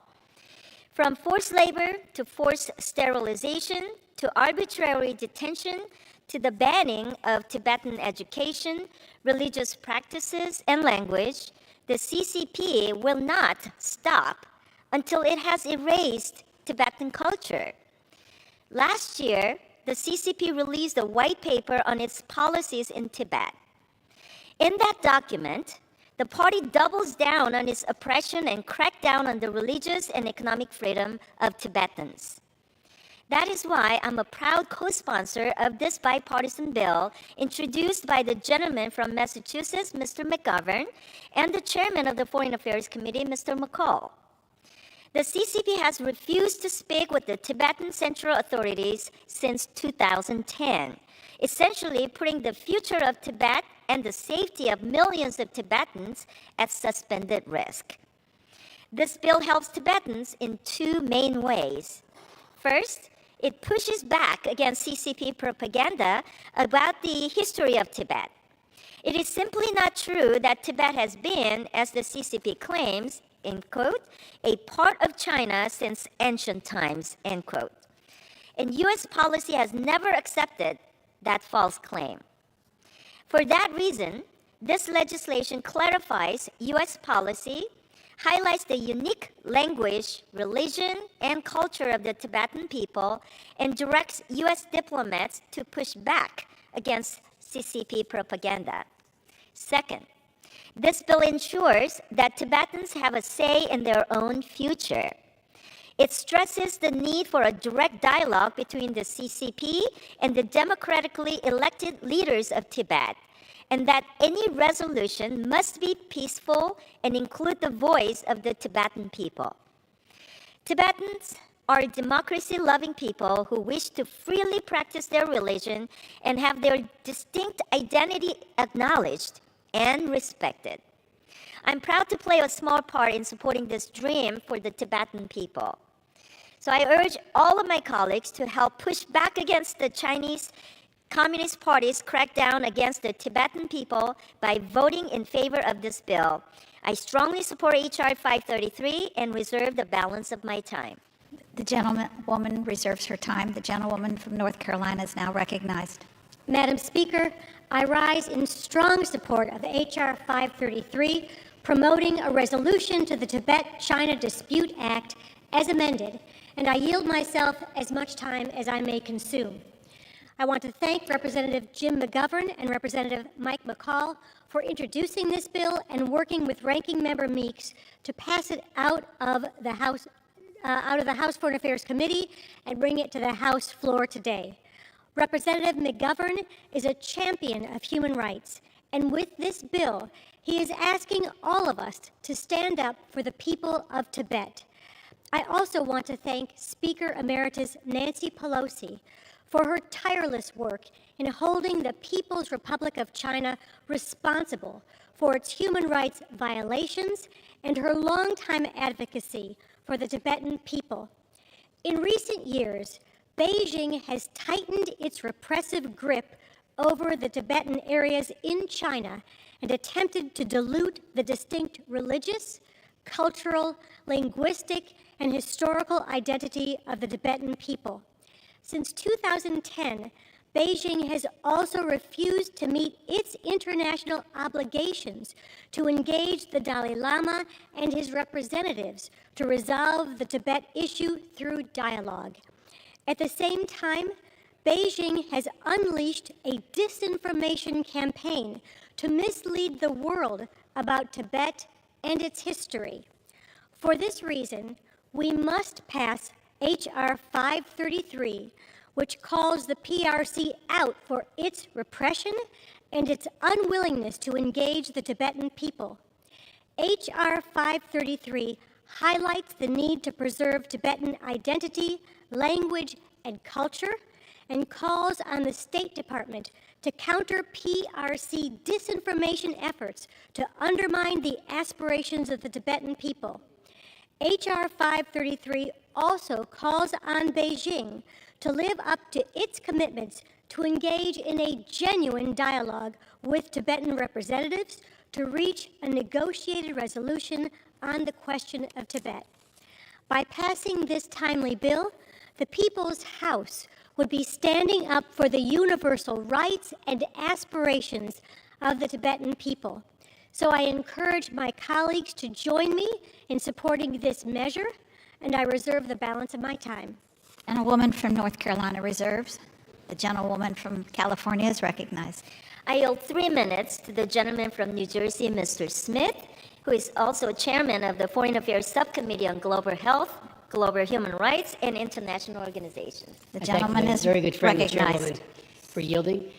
From forced labor to forced sterilization to arbitrary detention to the banning of Tibetan education, religious practices, and language, the CCP will not stop until it has erased Tibetan culture. Last year, the CCP released a white paper on its policies in Tibet. In that document, the party doubles down on its oppression and crackdown on the religious and economic freedom of Tibetans. That is why I'm a proud co-sponsor of this bipartisan bill introduced by the gentleman from Massachusetts, Mr. McGovern, and the chairman of the Foreign Affairs Committee, Mr. McCall. The CCP has refused to speak with the Tibetan central authorities since 2010, essentially putting the future of Tibet and the safety of millions of Tibetans at suspended risk. This bill helps Tibetans in 2 main ways. First, it pushes back against CCP propaganda about the history of Tibet. It is simply not true that Tibet has been, as the CCP claims, end quote, a part of China since ancient times, end quote. And U.S. policy has never accepted that false claim. For that reason, this legislation clarifies U.S. policy, highlights the unique language, religion, and culture of the Tibetan people, and directs U.S. diplomats to push back against CCP propaganda. Second, this bill ensures that Tibetans have a say in their own future. It stresses the need for a direct dialogue between the CCP and the democratically elected leaders of Tibet, and that any resolution must be peaceful and include the voice of the Tibetan people. Tibetans are democracy-loving people who wish to freely practice their religion and have their distinct identity acknowledged and respected. I'm proud to play a small part in supporting this dream for the Tibetan people. So I urge all of my colleagues to help push back against the Chinese Communist Party's crackdown against the Tibetan people by voting in favor of this bill. I strongly support H.R. 533 and reserve the balance of my time. The gentlewoman reserves her time. The gentlewoman from North Carolina is now recognized. Madam Speaker, I rise in strong support of H.R. 533, promoting a resolution to the Tibet-China Dispute Act as amended, and I yield myself as much time as I may consume. I want to thank Representative Jim McGovern and Representative Mike McCall for introducing this bill and working with Ranking Member Meeks to pass it out of the House Foreign Affairs Committee and bring it to the House floor today. Representative McGovern is a champion of human rights, and with this bill, he is asking all of us to stand up for the people of Tibet. I also want to thank Speaker Emeritus Nancy Pelosi for her tireless work in holding the People's Republic of China responsible for its human rights violations and her longtime advocacy for the Tibetan people. In recent years, Beijing has tightened its repressive grip over the Tibetan areas in China and attempted to dilute the distinct religious, cultural, linguistic, and historical identity of the Tibetan people. Since 2010, Beijing has also refused to meet its international obligations to engage the Dalai Lama and his representatives to resolve the Tibet issue through dialogue. At the same time, Beijing has unleashed a disinformation campaign to mislead the world about Tibet and its history. For this reason, we must pass H.R. 533, which calls the PRC out for its repression and its unwillingness to engage the Tibetan people. H.R. 533 highlights the need to preserve Tibetan identity, language, and culture, and calls on the State Department to counter PRC disinformation efforts to undermine the aspirations of the Tibetan people. H.R. 533 also calls on Beijing to live up to its commitments to engage in a genuine dialogue with Tibetan representatives to reach a negotiated resolution on the question of Tibet. By passing this timely bill, the People's House would be standing up for the universal rights and aspirations of the Tibetan people. So I encourage my colleagues to join me in supporting this measure, and I reserve the balance of my time. And a woman from North Carolina reserves. The gentlewoman from California is recognized. I yield 3 minutes to the gentleman from New Jersey, Mr. Smith, who is also chairman of the Foreign Affairs Subcommittee on Global Health, Global Human Rights, and International Organizations. The gentleman is very good friend, recognized. For yielding.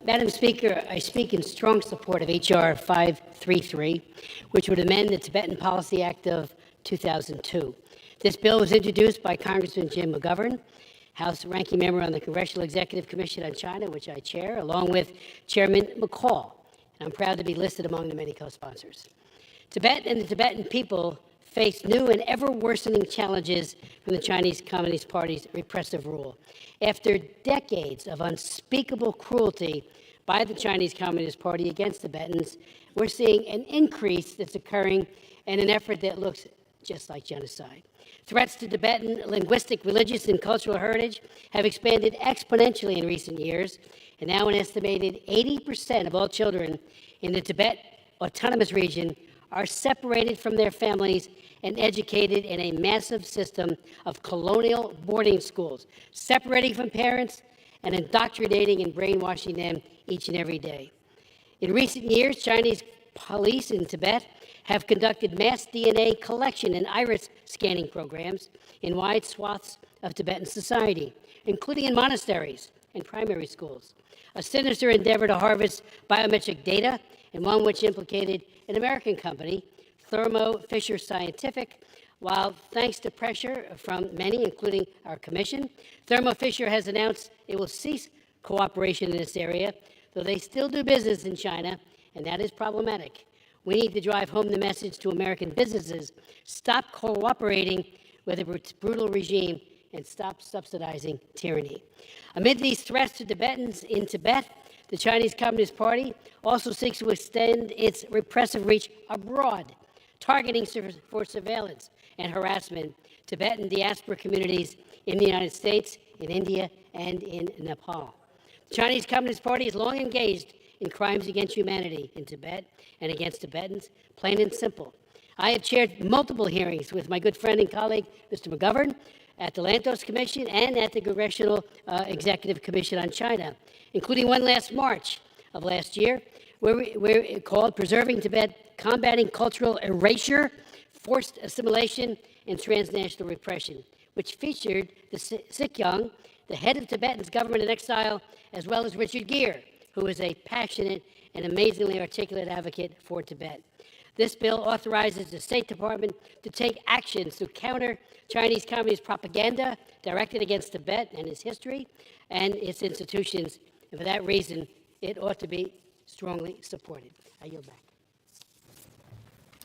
Madam Speaker, I speak in strong support of H.R. 533, which would amend the Tibetan Policy Act of 2002. This bill was introduced by Congressman Jim McGovern, House Ranking Member on the Congressional Executive Commission on China, which I chair, along with Chairman McCall. And I'm proud to be listed among the many co-sponsors. Tibet and the Tibetan people face new and ever-worsening challenges from the Chinese Communist Party's repressive rule. After decades of unspeakable cruelty by the Chinese Communist Party against Tibetans, we're seeing an increase that's occurring in an effort that looks just like genocide. Threats to Tibetan linguistic, religious, and cultural heritage have expanded exponentially in recent years, and now an estimated 80% of all children in the Tibet Autonomous Region are separated from their families and educated in a massive system of colonial boarding schools, separating from parents and indoctrinating and brainwashing them each and every day. In recent years, Chinese police in Tibet have conducted mass DNA collection and iris scanning programs in wide swaths of Tibetan society, including in monasteries and primary schools. A sinister endeavor to harvest biometric data, and one which implicated an American company, Thermo Fisher Scientific. While thanks to pressure from many, including our commission, Thermo Fisher has announced it will cease cooperation in this area, though they still do business in China, and that is problematic. We need to drive home the message to American businesses: stop cooperating with a brutal regime and stop subsidizing tyranny. Amid these threats to Tibetans in Tibet, the Chinese Communist Party also seeks to extend its repressive reach abroad, targeting for surveillance and harassment Tibetan diaspora communities in the United States, in India, and in Nepal. The Chinese Communist Party is long engaged in crimes against humanity in Tibet and against Tibetans, plain and simple. I have chaired multiple hearings with my good friend and colleague, Mr. McGovern, at the Lantos Commission and at the Congressional Executive Commission on China, including one last March of last year, where we called Preserving Tibet, Combating Cultural Erasure, Forced Assimilation, and Transnational Repression, which featured the Sikyong, the head of Tibetan's government in exile, as well as Richard Gere, who is a passionate and amazingly articulate advocate for Tibet. This bill authorizes the State Department to take actions to counter Chinese Communist propaganda directed against Tibet and its history and its institutions. And for that reason, it ought to be strongly supported. I yield back.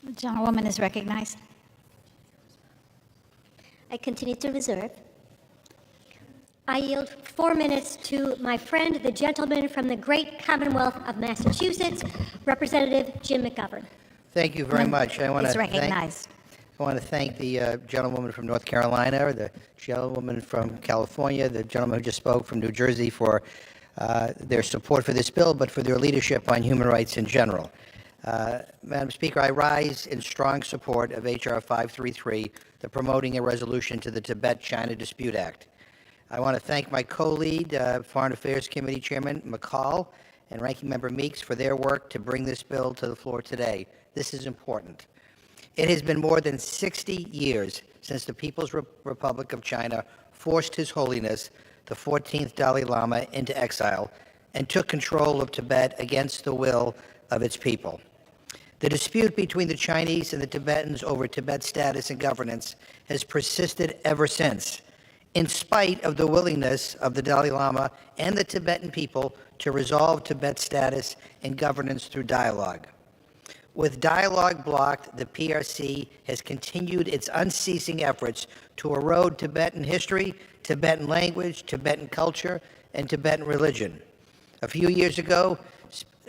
The gentlewoman is recognized. I continue to reserve. I yield 4 minutes to my friend, the gentleman from the great Commonwealth of Massachusetts, Representative Jim McGovern. Thank you very much. I want to I want to thank the gentlewoman from North Carolina, the gentlewoman from California, the gentleman who just spoke from New Jersey for their support for this bill, but for their leadership on human rights in general. Madam Speaker, I rise in strong support of H.R. 533, the Promoting a Resolution to the Tibet-China Dispute Act. I want to thank my co-lead, Foreign Affairs Committee Chairman McCall and Ranking Member Meeks for their work to bring this bill to the floor today. This is important. It has been more than 60 years since the People's Republic of China forced His Holiness, the 14th Dalai Lama, into exile and took control of Tibet against the will of its people. The dispute between the Chinese and the Tibetans over Tibet's status and governance has persisted ever since, in spite of the willingness of the Dalai Lama and the Tibetan people to resolve Tibet's status and governance through dialogue. With dialogue blocked, the PRC has continued its unceasing efforts to erode Tibetan history, Tibetan language, Tibetan culture, and Tibetan religion. A few years ago,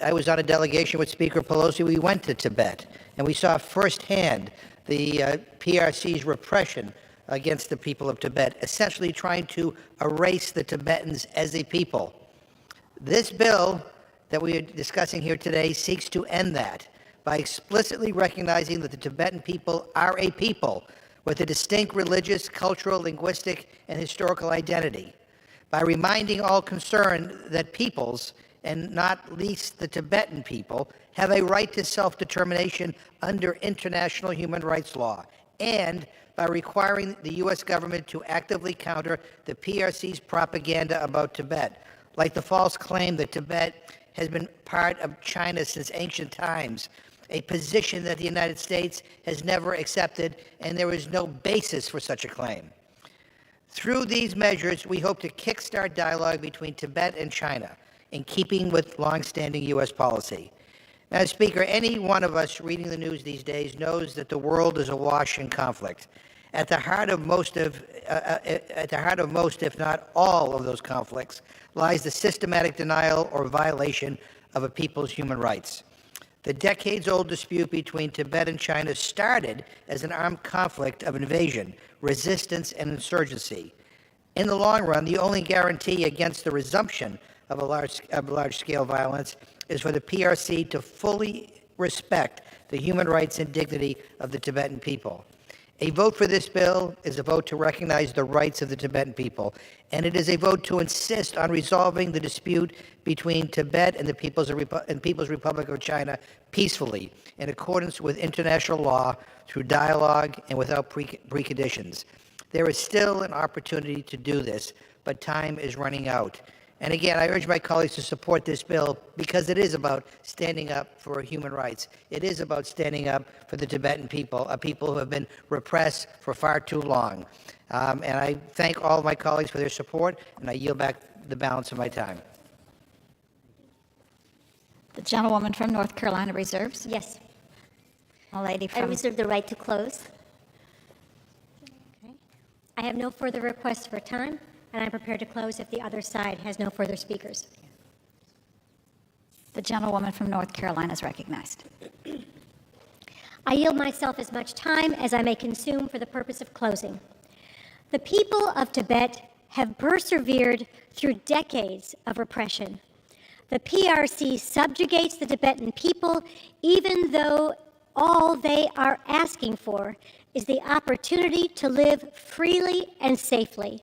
I was on a delegation with Speaker Pelosi. We went to Tibet, and we saw firsthand the PRC's repression against the people of Tibet, essentially trying to erase the Tibetans as a people. This bill that we are discussing here today seeks to end that by explicitly recognizing that the Tibetan people are a people with a distinct religious, cultural, linguistic, and historical identity, by reminding all concerned that peoples, and not least the Tibetan people, have a right to self-determination under international human rights law, and by requiring the U.S. government to actively counter the PRC's propaganda about Tibet, like the false claim that Tibet has been part of China since ancient times, a position that the United States has never accepted, and there is no basis for such a claim. Through these measures, we hope to kickstart dialogue between Tibet and China, in keeping with longstanding U.S. policy. Madam Speaker, any one of us reading the news these days knows that the world is awash in conflict. At the heart of most, if not all, of those conflicts lies the systematic denial or violation of a people's human rights. The decades-old dispute between Tibet and China started as an armed conflict of invasion, resistance, and insurgency. In the long run, the only guarantee against the resumption of large-scale violence is for the PRC to fully respect the human rights and dignity of the Tibetan people. A vote for this bill is a vote to recognize the rights of the Tibetan people, and it is a vote to insist on resolving the dispute between Tibet and the People's Republic of China peacefully, in accordance with international law, through dialogue and without preconditions. There is still an opportunity to do this, but time is running out. And again, I urge my colleagues to support this bill because it is about standing up for human rights. It is about standing up for the Tibetan people, a people who have been repressed for far too long. And I thank all of my colleagues for their support, and I yield back the balance of my time. The gentlewoman from North Carolina reserves. Yes. A lady from... I reserve the right to close. Okay. I have no further requests for time, and I'm prepared to close if the other side has no further speakers. The gentlewoman from North Carolina is recognized. I yield myself as much time as I may consume for the purpose of closing. The people of Tibet have persevered through decades of repression. The PRC subjugates the Tibetan people, even though all they are asking for is the opportunity to live freely and safely.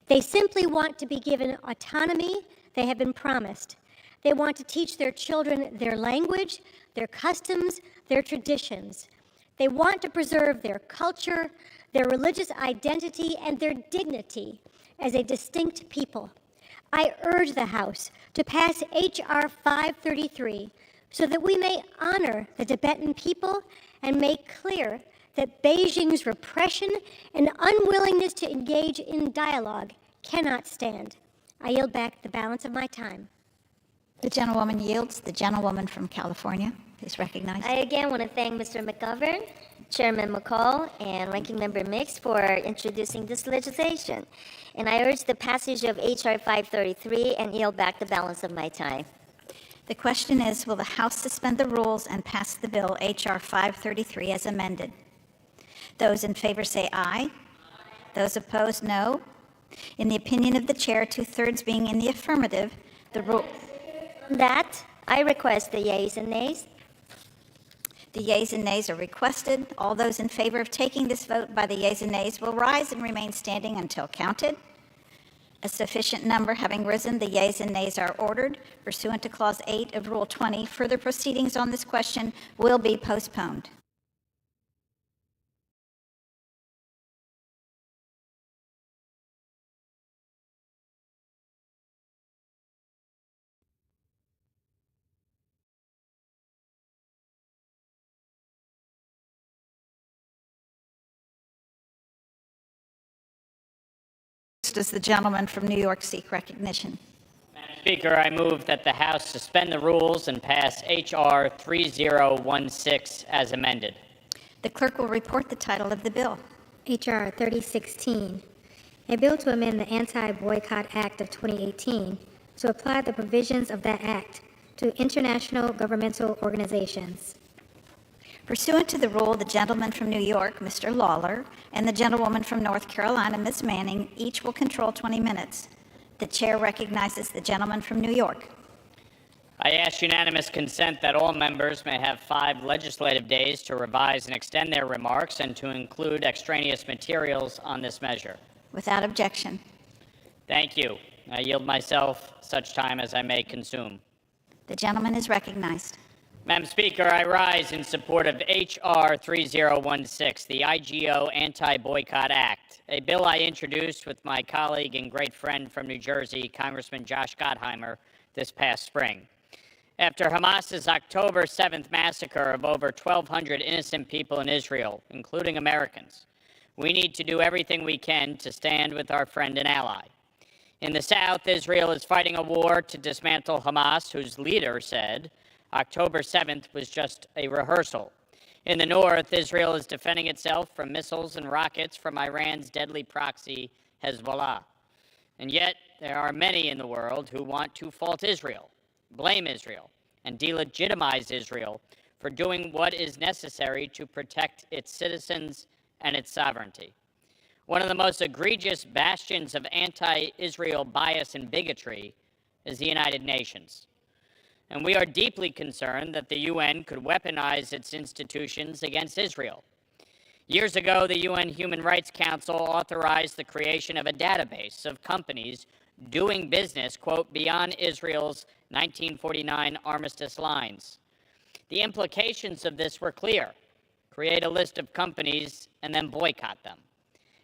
They simply want to be given autonomy they have been promised. They want to teach their children their language, their customs, their traditions. They want to preserve their culture, their religious identity, and their dignity as a distinct people. I urge the House to pass H.R. 533 so that we may honor the Tibetan people and make clear that Beijing's repression and unwillingness to engage in dialogue cannot stand. I yield back the balance of my time. The gentlewoman yields. The gentlewoman from California is recognized. I again want to thank Mr. McGovern, Chairman McCall, and Ranking Member Mix for introducing this legislation. And I urge the passage of H.R. 533 and yield back the balance of my time. The question is, will the House suspend the rules and pass the bill H.R. 533 as amended? Those in favor say aye. Those opposed, no. In the opinion of the chair, 2/3 being in the affirmative, the rule. That, I request the yeas and nays. The yeas and nays are requested. All those in favor of taking this vote by the yeas and nays will rise and remain standing until counted. A sufficient number having risen, the yeas and nays are ordered. Pursuant to Clause 8 of Rule 20, further proceedings on this question will be postponed. Does the gentleman from New York seek recognition? Madam Speaker, I move that the House suspend the rules and pass H.R. 3016 as amended. The clerk will report the title of the bill. H.R. 3016, a bill to amend the Anti-Boycott Act of 2018 to apply the provisions of that act to international governmental organizations. Pursuant to the rule, the gentleman from New York, Mr. Lawler, and the gentlewoman from North Carolina, Ms. Manning, each will control 20 minutes. The chair recognizes the gentleman from New York. I ask unanimous consent that all members may have 5 legislative days to revise and extend their remarks and to include extraneous materials on this measure. Without objection. Thank you. I yield myself such time as I may consume. The gentleman is recognized. Madam Speaker, I rise in support of H.R. 3016, the IGO Anti-Boycott Act, a bill I introduced with my colleague and great friend from New Jersey, Congressman Josh Gottheimer, this past spring. After Hamas's October 7th massacre of over 1,200 innocent people in Israel, including Americans, we need to do everything we can to stand with our friend and ally. In the South, Israel is fighting a war to dismantle Hamas, whose leader said October 7th was just a rehearsal. In the North, Israel is defending itself from missiles and rockets from Iran's deadly proxy, Hezbollah. And yet, there are many in the world who want to fault Israel, blame Israel, and delegitimize Israel for doing what is necessary to protect its citizens and its sovereignty. One of the most egregious bastions of anti-Israel bias and bigotry is the United Nations. And we are deeply concerned that the UN could weaponize its institutions against Israel. Years ago, the UN Human Rights Council authorized the creation of a database of companies doing business, quote, beyond Israel's 1949 armistice lines. The implications of this were clear. Create a list of companies and then boycott them.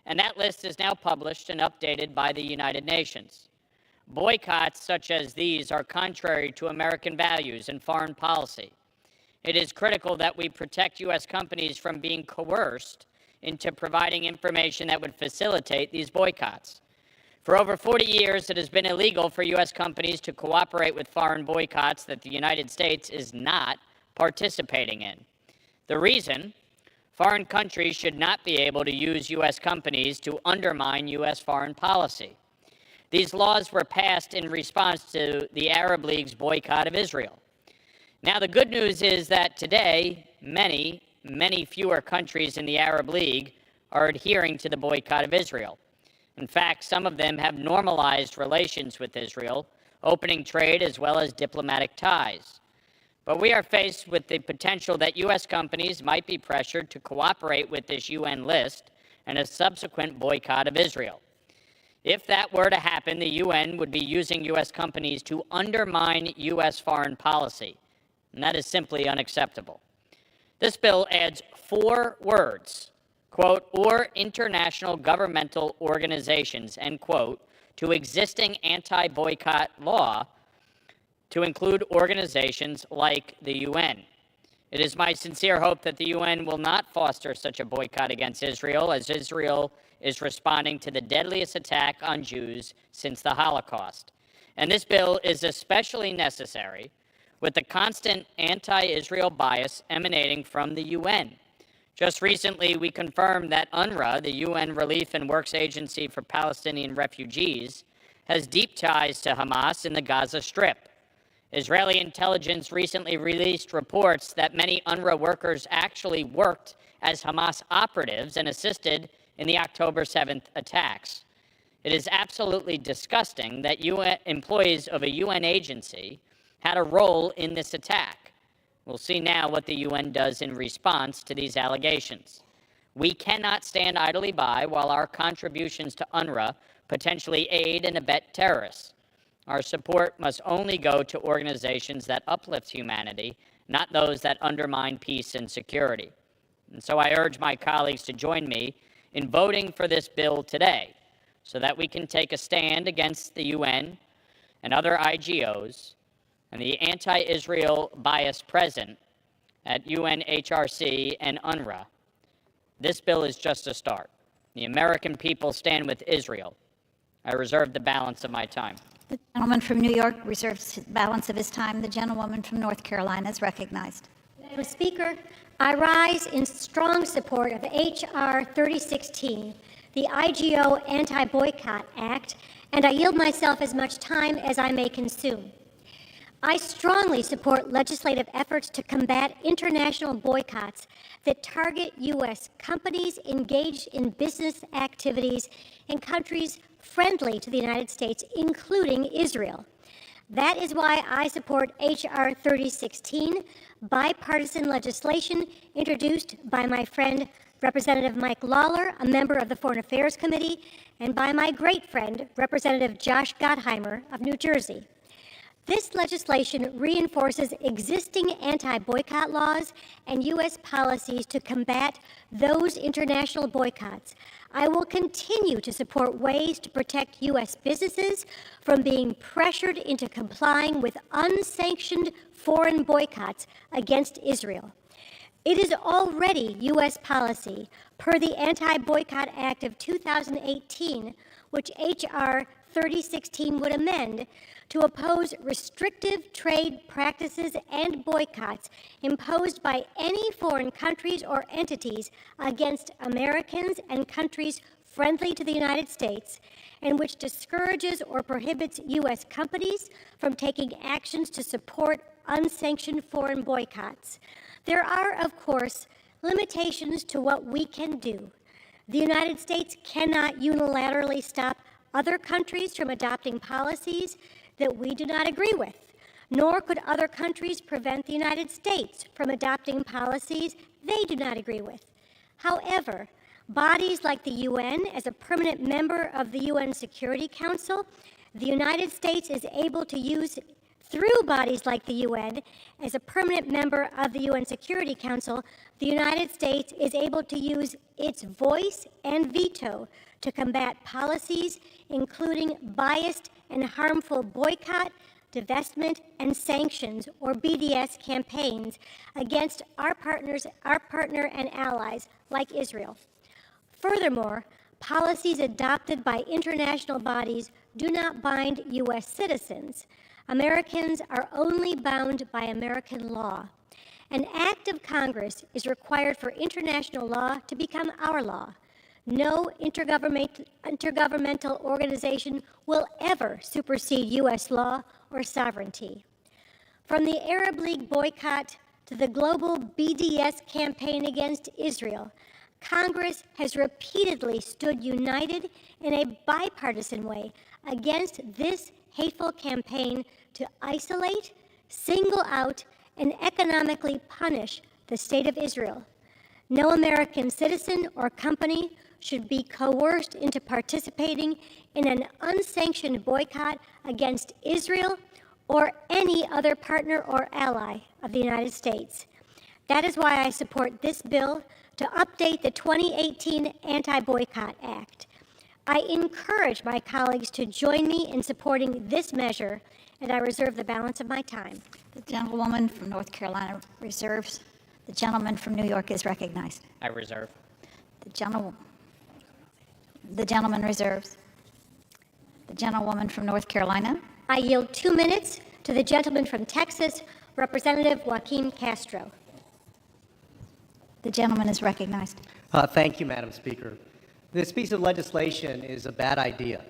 And that list is now published and updated by the United Nations. Boycotts such as these are contrary to American values and foreign policy. It is critical that we protect U.S. companies from being coerced into providing information that would facilitate these boycotts. For over 40 years, it has been illegal for U.S. companies to cooperate with foreign boycotts that the United States is not participating in. The reason? Foreign countries should not be able to use U.S. companies to undermine U.S. foreign policy. These laws were passed in response to the Arab League's boycott of Israel. Now, the good news is that today, many fewer countries in the Arab League are adhering to the boycott of Israel. In fact, some of them have normalized relations with Israel, opening trade as well as diplomatic ties. But we are faced with the potential that U.S. companies might be pressured to cooperate with this UN list and a subsequent boycott of Israel. If that were to happen, the UN would be using U.S. companies to undermine U.S. foreign policy, and that is simply unacceptable. This bill adds 4 words, quote, or international governmental organizations, end quote, to existing anti-boycott law to include organizations like the UN. It is my sincere hope that the UN will not foster such a boycott against Israel, as Israel is responding to the deadliest attack on Jews since the Holocaust. And this bill is especially necessary with the constant anti-Israel bias emanating from the UN. Just recently, we confirmed that UNRWA, the UN Relief and Works Agency for Palestinian Refugees, has deep ties to Hamas in the Gaza Strip. Israeli intelligence recently released reports that many UNRWA workers actually worked as Hamas operatives and assisted in the October 7th attacks. It is absolutely disgusting that UN employees of a UN agency had a role in this attack. We'll see now what the UN does in response to these allegations. We cannot stand idly by while our contributions to UNRWA potentially aid and abet terrorists. Our support must only go to organizations that uplift humanity, not those that undermine peace and security. And so I urge my colleagues to join me in voting for this bill today so that we can take a stand against the UN and other IGOs and the anti-Israel bias present at UNHRC and UNRWA. This bill is just a start. The American people stand with Israel. I reserve the balance of my time. The gentleman from New York reserves the balance of his time. The gentlewoman from North Carolina is recognized. Madam Speaker, I rise in strong support of H.R. 3016, the IGO Anti-Boycott Act, and I yield myself as much time as I may consume. I strongly support legislative efforts to combat international boycotts that target U.S. companies engaged in business activities in countries friendly to the United States, including Israel. That is why I support H.R. 3016, bipartisan legislation introduced by my friend Representative Mike Lawler, a member of the Foreign Affairs Committee, and by my great friend, Representative Josh Gottheimer of New Jersey. This legislation reinforces existing anti-boycott laws and U.S. policies to combat those international boycotts. I will continue to support ways to protect U.S. businesses from being pressured into complying with unsanctioned foreign boycotts against Israel. It is already U.S. policy, per the Anti-Boycott Act of 2018, which H.R. 3016 would amend, to oppose restrictive trade practices and boycotts imposed by any foreign countries or entities against Americans and countries friendly to the United States, and which discourages or prohibits U.S. companies from taking actions to support unsanctioned foreign boycotts. There are, of course, limitations to what we can do. The United States cannot unilaterally stop other countries from adopting policies that we do not agree with, nor could other countries prevent the United States from adopting policies they do not agree with. However, bodies like the UN, as a permanent member of the UN Security Council, the United States is able to use, through bodies like the UN, as a permanent member of the UN Security Council, the United States is able to use its voice and veto to combat policies including biased and harmful boycott, divestment, and sanctions, or BDS campaigns against our partner and allies like Israel. Furthermore, policies adopted by international bodies do not bind U.S. citizens. Americans are only bound by American law. An act of Congress is required for international law to become our law. No intergovernmental organization will ever supersede U.S. law or sovereignty. From the Arab League boycott to the global BDS campaign against Israel, Congress has repeatedly stood united in a bipartisan way against this hateful campaign to isolate, single out, and economically punish the state of Israel. No American citizen or company should be coerced into participating in an unsanctioned boycott against Israel or any other partner or ally of the United States. That is why I support this bill to update the 2018 Anti-Boycott Act. I encourage my colleagues to join me in supporting this measure, and I reserve the balance of my time. The gentlewoman from North Carolina reserves. The gentleman from New York is recognized. I reserve. The gentleman reserves. The gentlewoman from North Carolina. I yield 2 minutes to the gentleman from Texas, Representative Joaquin Castro. The gentleman is recognized. Thank you, Madam Speaker. This piece of legislation is a bad idea.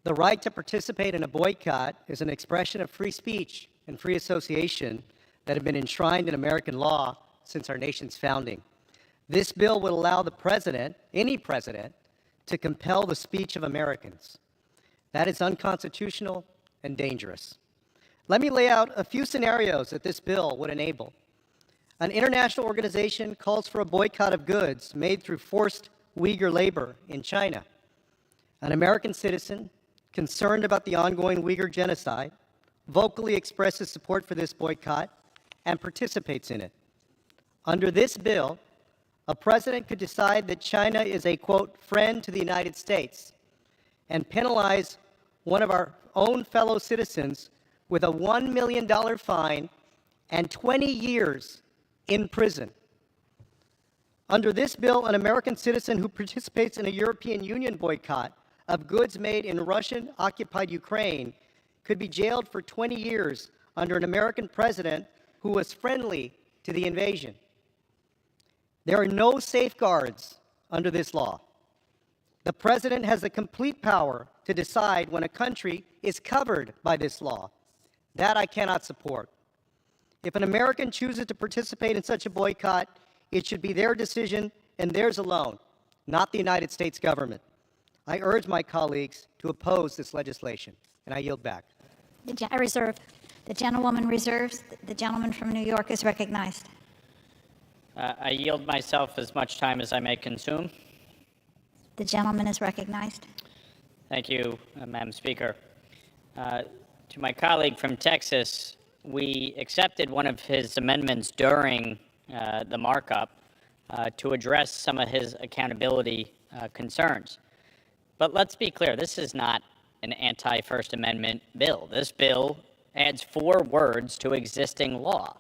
The right to participate in a boycott is an expression of free speech and free association that have been enshrined in American law since our nation's founding. This bill would allow the president, any president, to compel the speech of Americans. That is unconstitutional and dangerous. Let me lay out a few scenarios that this bill would enable. An international organization calls for a boycott of goods made through forced Uyghur labor in China. An American citizen concerned about the ongoing Uyghur genocide vocally expresses support for this boycott and participates in it. Under this bill, a president could decide that China is a, quote, friend to the United States and penalize one of our own fellow citizens with a $1 million fine and 20 years in prison. Under this bill, an American citizen who participates in a European Union boycott of goods made in Russian-occupied Ukraine could be jailed for 20 years under an American president who was friendly to the invasion. There are no safeguards under this law. The president has the complete power to decide when a country is covered by this law. That I cannot support. If an American chooses to participate in such a boycott, it should be their decision and theirs alone, not the United States government. I urge my colleagues to oppose this legislation, and I yield back. I reserve. The gentlewoman reserves. The gentleman from New York is recognized. I yield myself as much time as I may consume. The gentleman is recognized. Thank you, Madam Speaker. To my colleague from Texas, we accepted one of his amendments during the markup to address some of his accountability concerns. But let's be clear, this is not an anti-First Amendment bill. This bill adds 4 words to existing law.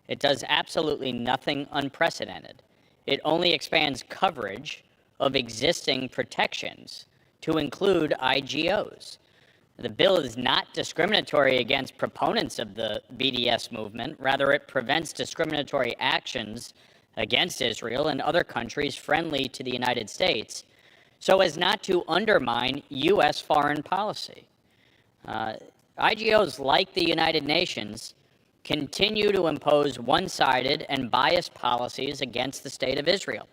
It does absolutely nothing unprecedented. It only expands coverage of existing protections to include IGOs. The bill is not discriminatory against proponents of the BDS movement. Rather, it prevents discriminatory actions against Israel and other countries friendly to the United States so as not to undermine U.S. foreign policy. IGOs, like the United Nations, continue to impose one-sided and biased policies against the State of Israel.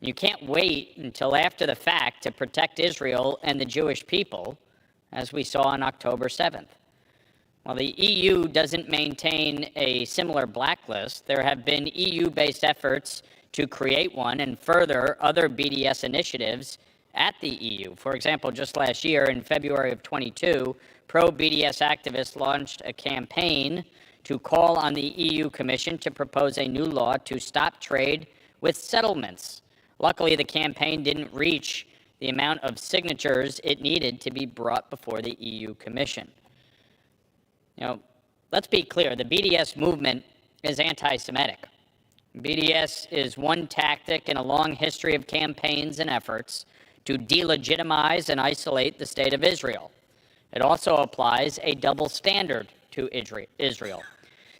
You can't wait until after the fact to protect Israel and the Jewish people, as we saw on October 7th. While the EU doesn't maintain a similar blacklist, there have been EU-based efforts to create one and further other BDS initiatives at the EU. For example, just last year, in February of 22, pro-BDS activists launched a campaign to call on the EU Commission to propose a new law to stop trade with settlements. Luckily, the campaign didn't reach the amount of signatures it needed to be brought before the EU Commission. Let's be clear, the BDS movement is anti-Semitic. BDS is one tactic in a long history of campaigns and efforts to delegitimize and isolate the State of Israel. It also applies a double standard to Israel.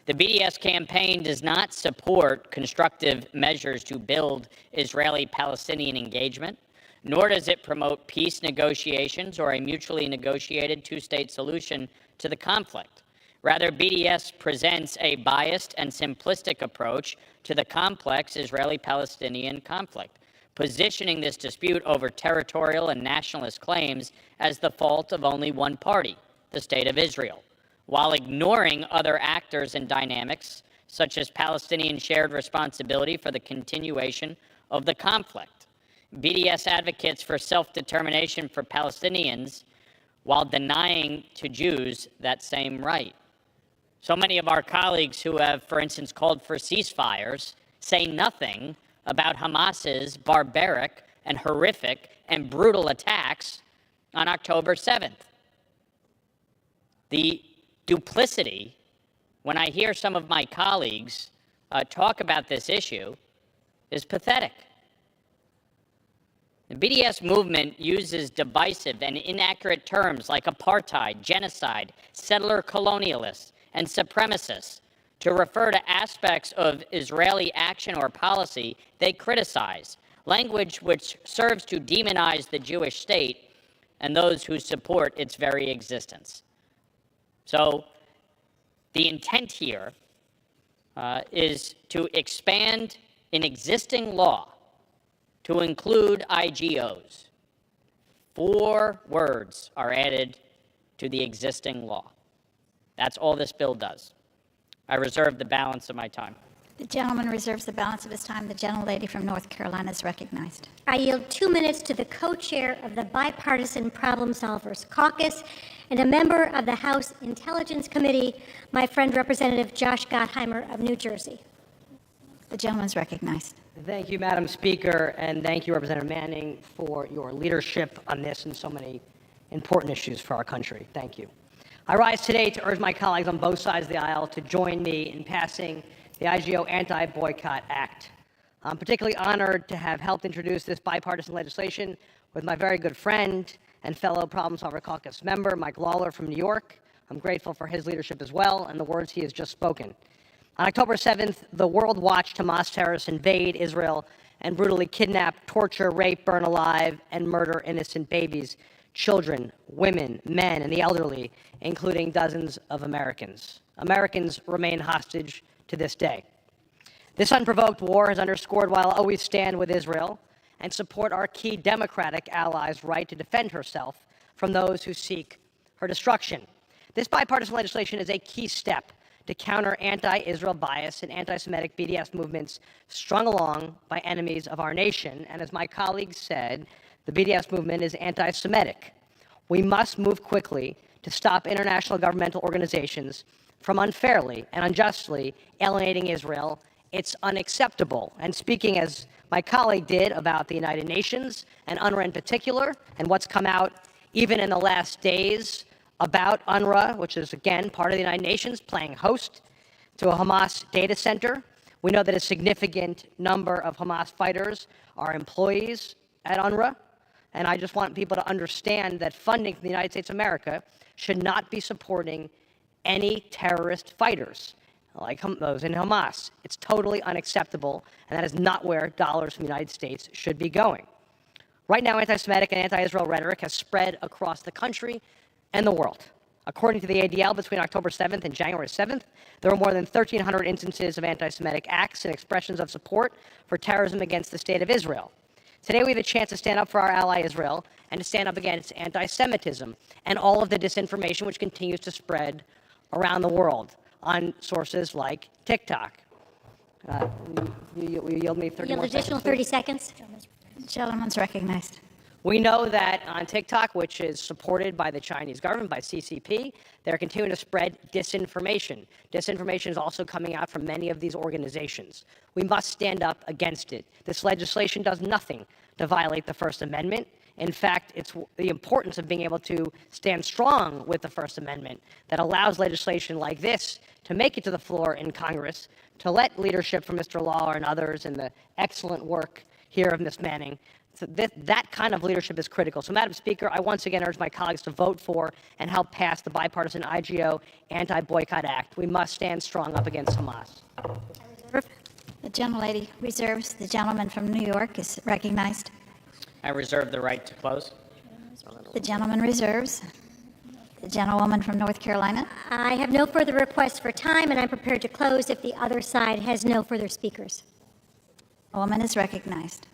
The BDS campaign does not support constructive measures to build Israeli-Palestinian engagement, nor does it promote peace negotiations or a mutually negotiated two-state solution to the conflict. Rather, BDS presents a biased and simplistic approach to the complex Israeli-Palestinian conflict, positioning this dispute over territorial and nationalist claims as the fault of only one party, the State of Israel, while ignoring other actors and dynamics, such as Palestinian shared responsibility for the continuation of the conflict. BDS advocates for self-determination for Palestinians while denying to Jews that same right. So many of our colleagues who have, for instance, called for ceasefires say nothing about Hamas's barbaric and horrific and brutal attacks on October 7th. The duplicity, when I hear some of my colleagues talk about this issue, is pathetic. The BDS movement uses divisive and inaccurate terms like apartheid, genocide, settler colonialists, and supremacists to refer to aspects of Israeli action or policy they criticize, language which serves to demonize the Jewish state and those who support its very existence. So the intent here is to expand in existing law to include IGOs. 4 words are added to the existing law. That's all this bill does. I reserve the balance of my time. The gentleman reserves the balance of his time. The gentlelady from North Carolina is recognized. I yield 2 minutes to the co-chair of the Bipartisan Problem Solvers Caucus and a member of the House Intelligence Committee, my friend Representative Josh Gottheimer of New Jersey. The gentleman is recognized. Thank you, Madam Speaker, and thank you, Representative Manning, for your leadership on this and so many important issues for our country. Thank you. I rise today to urge my colleagues on both sides of the aisle to join me in passing the IGO Anti-Boycott Act. I'm particularly honored to have helped introduce this bipartisan legislation with my very good friend and fellow Problem Solver Caucus member, Mike Lawler from New York. I'm grateful for his leadership as well and the words he has just spoken. On October 7th, the world watched Hamas terrorists invade Israel and brutally kidnap, torture, rape, burn alive, and murder innocent babies, children, women, men, and the elderly, including dozens of Americans. Americans remain hostage to this day. This unprovoked war has underscored why I'll always stand with Israel and support our key democratic allies' right to defend herself from those who seek her destruction. This bipartisan legislation is a key step to counter anti-Israel bias and anti-Semitic BDS movements strung along by enemies of our nation. And as my colleague said, the BDS movement is anti-Semitic. We must move quickly to stop international governmental organizations from unfairly and unjustly alienating Israel. It's unacceptable. And speaking as my colleague did about the United Nations and UNRWA in particular, and what's come out even in the last days about UNRWA, which is, again, part of the United Nations, playing host to a Hamas data center. We know that a significant number of Hamas fighters are employees at UNRWA, and I just want people to understand that funding from the United States of America should not be supporting any terrorist fighters like those in Hamas. It's totally unacceptable, and that is not where dollars from the United States should be going. Right now, anti-Semitic and anti-Israel rhetoric has spread across the country and the world. According to the ADL, between October 7th and January 7th, there were more than 1,300 instances of anti-Semitic acts and expressions of support for terrorism against the state of Israel. Today, we have a chance to stand up for our ally Israel and to stand up against anti-Semitism and all of the disinformation which continues to spread around the world on sources like TikTok. You yield me 30 more seconds. Additional 30 seconds. The gentleman's recognized. We know that on TikTok, which is supported by the Chinese government, by CCP, they're continuing to spread disinformation. Disinformation is also coming out from many of these organizations. We must stand up against it. This legislation does nothing to violate the First Amendment. In fact, it's the importance of being able to stand strong with the First Amendment that allows legislation like this to make it to the floor in Congress, to let leadership from Mr. Lawler and others and the excellent work here of Ms. Manning. So that kind of leadership is critical. So, Madam Speaker, I once again urge my colleagues to vote for and help pass the bipartisan IGO Anti-Boycott Act. We must stand strong up against Hamas. The gentlelady reserves. The gentleman from New York is recognized. I reserve the right to close. The gentleman reserves. The gentlewoman from North Carolina. I have no further requests for time, and I'm prepared to close if the other side has no further speakers. A woman is recognized.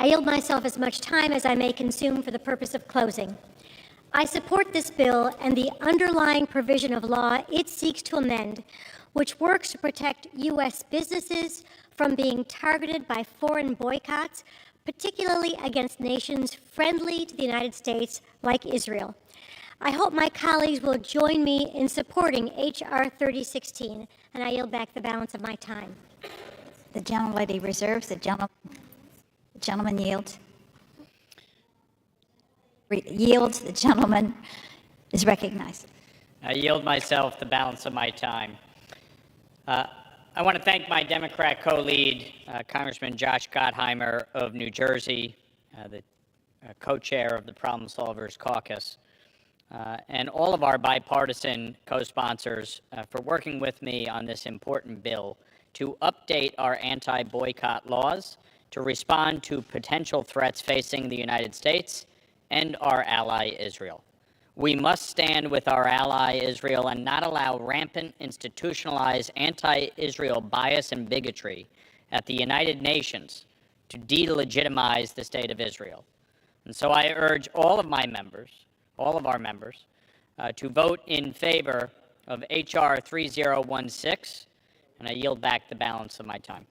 I yield myself as much time as I may consume for the purpose of closing. I support this bill and the underlying provision of law it seeks to amend, which works to protect U.S. businesses from being targeted by foreign boycotts, particularly against nations friendly to the United States like Israel. I hope my colleagues will join me in supporting H.R. 3016, and I yield back the balance of my time. The gentlelady reserves. The gentleman yields. Yields. The gentleman is recognized. I yield myself the balance of my time. I want to thank my Democrat co-lead, Congressman Josh Gottheimer of New Jersey, the co-chair of the Problem Solvers Caucus, and all of our bipartisan co-sponsors for working with me on this important bill to update our anti-boycott laws to respond to potential threats facing the United States and our ally Israel. We must stand with our ally Israel and not allow rampant institutionalized anti-Israel bias and bigotry at the United Nations to delegitimize the state of Israel. And so I urge all of our members, to vote in favor of H.R. 3016, and I yield back the balance of my time.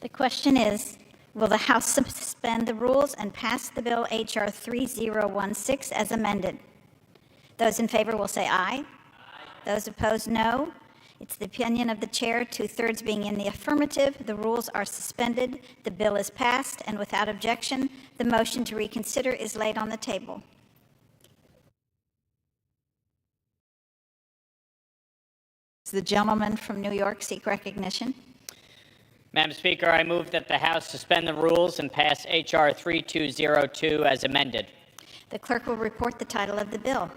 The question is, will the House suspend the rules and pass the bill H.R. 3016 as amended? Those in favor will say aye. Those opposed, no. It's the opinion of the chair, 2/3 being in the affirmative. The rules are suspended. The bill is passed, and without objection, the motion to reconsider is laid on the table. Does the gentleman from New York seek recognition? Madam Speaker, I move that the House suspend the rules and pass H.R. 3202 as amended. The clerk will report the title of the bill.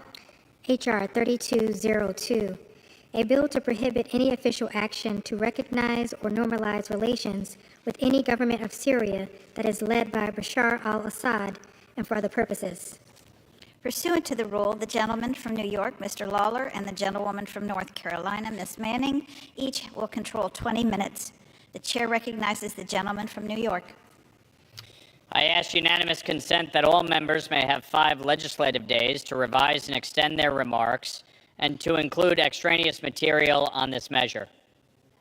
H.R. 3202, a bill to prohibit any official action to recognize or normalize relations with any government of Syria that is led by Bashar al-Assad and for other purposes. Pursuant to the rule, the gentleman from New York, Mr. Lawler, and the gentlewoman from North Carolina, Ms. Manning, each will control 20 minutes. The chair recognizes the gentleman from New York. I ask unanimous consent that all members may have 5 legislative days to revise and extend their remarks and to include extraneous material on this measure.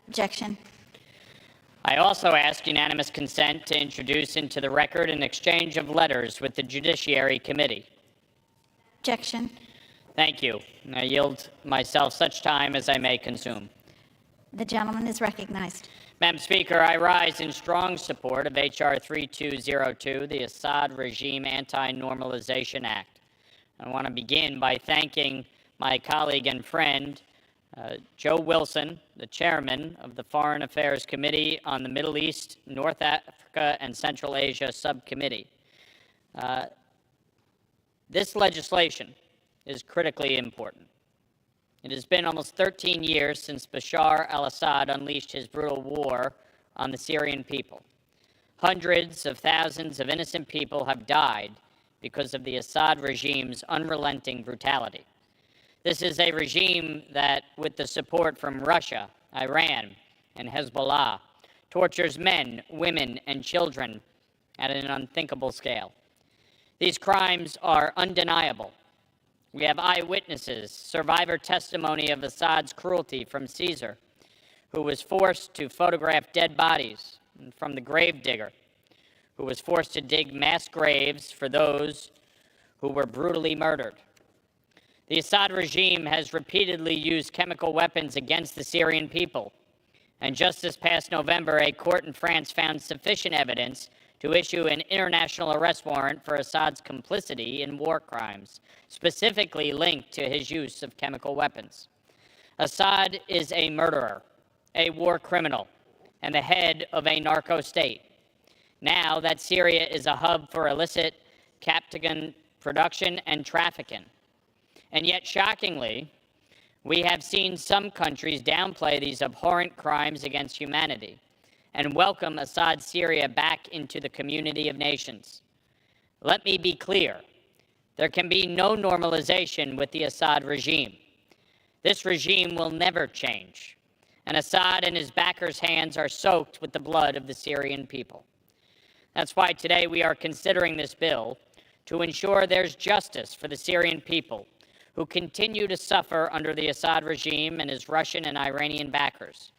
Objection. I also ask unanimous consent to introduce into the record an exchange of letters with the Judiciary Committee. Objection. Thank you. I yield myself such time as I may consume. The gentleman is recognized. Madam Speaker, I rise in strong support of H.R. 3202, the Assad Regime Anti-Normalization Act. I want to begin by thanking my colleague and friend, Joe Wilson, the chairman of the Foreign Affairs Committee on the Middle East, North Africa, and Central Asia Subcommittee. This legislation is critically important. It has been almost 13 years since Bashar al-Assad unleashed his brutal war on the Syrian people. Hundreds of thousands of innocent people have died because of the Assad regime's unrelenting brutality. This is a regime that, with the support from Russia, Iran, and Hezbollah, tortures men, women, and children at an unthinkable scale. These crimes are undeniable. We have eyewitnesses, survivor testimony of Assad's cruelty from Caesar, who was forced to photograph dead bodies, and from the gravedigger, who was forced to dig mass graves for those who were brutally murdered. The Assad regime has repeatedly used chemical weapons against the Syrian people. And just this past November, a court in France found sufficient evidence to issue an international arrest warrant for Assad's complicity in war crimes, specifically linked to his use of chemical weapons. Assad is a murderer, a war criminal, and the head of a narco state. Now that Syria is a hub for illicit captagon production and trafficking. And yet, shockingly, we have seen some countries downplay these abhorrent crimes against humanity and welcome Assad Syria back into the community of nations. Let me be clear. There can be no normalization with the Assad regime. This regime will never change, and Assad and his backers' hands are soaked with the blood of the Syrian people. That's why today we are considering this bill to ensure there's justice for the Syrian people who continue to suffer under the Assad regime and his Russian and Iranian backers.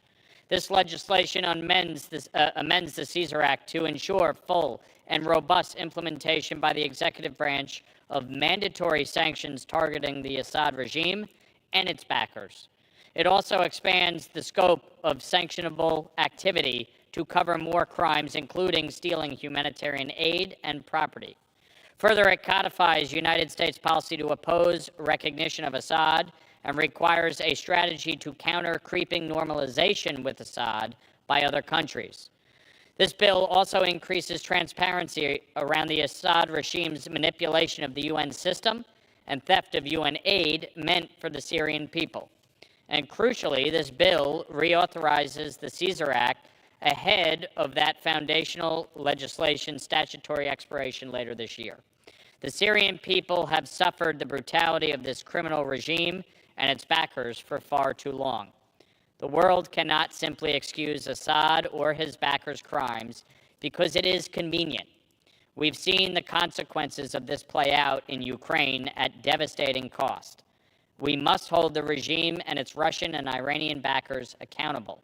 This legislation amends the Caesar Act to ensure full and robust implementation by the executive branch of mandatory sanctions targeting the Assad regime and its backers. It also expands the scope of sanctionable activity to cover more crimes, including stealing humanitarian aid and property. Further, it codifies United States policy to oppose recognition of Assad and requires a strategy to counter creeping normalization with Assad by other countries. This bill also increases transparency around the Assad regime's manipulation of the UN system and theft of UN aid meant for the Syrian people. And crucially, this bill reauthorizes the Caesar Act ahead of that foundational legislation's statutory expiration later this year. The Syrian people have suffered the brutality of this criminal regime and its backers for far too long. The world cannot simply excuse Assad or his backers' crimes because it is convenient. We've seen the consequences of this play out in Ukraine at devastating cost. We must hold the regime and its Russian and Iranian backers accountable,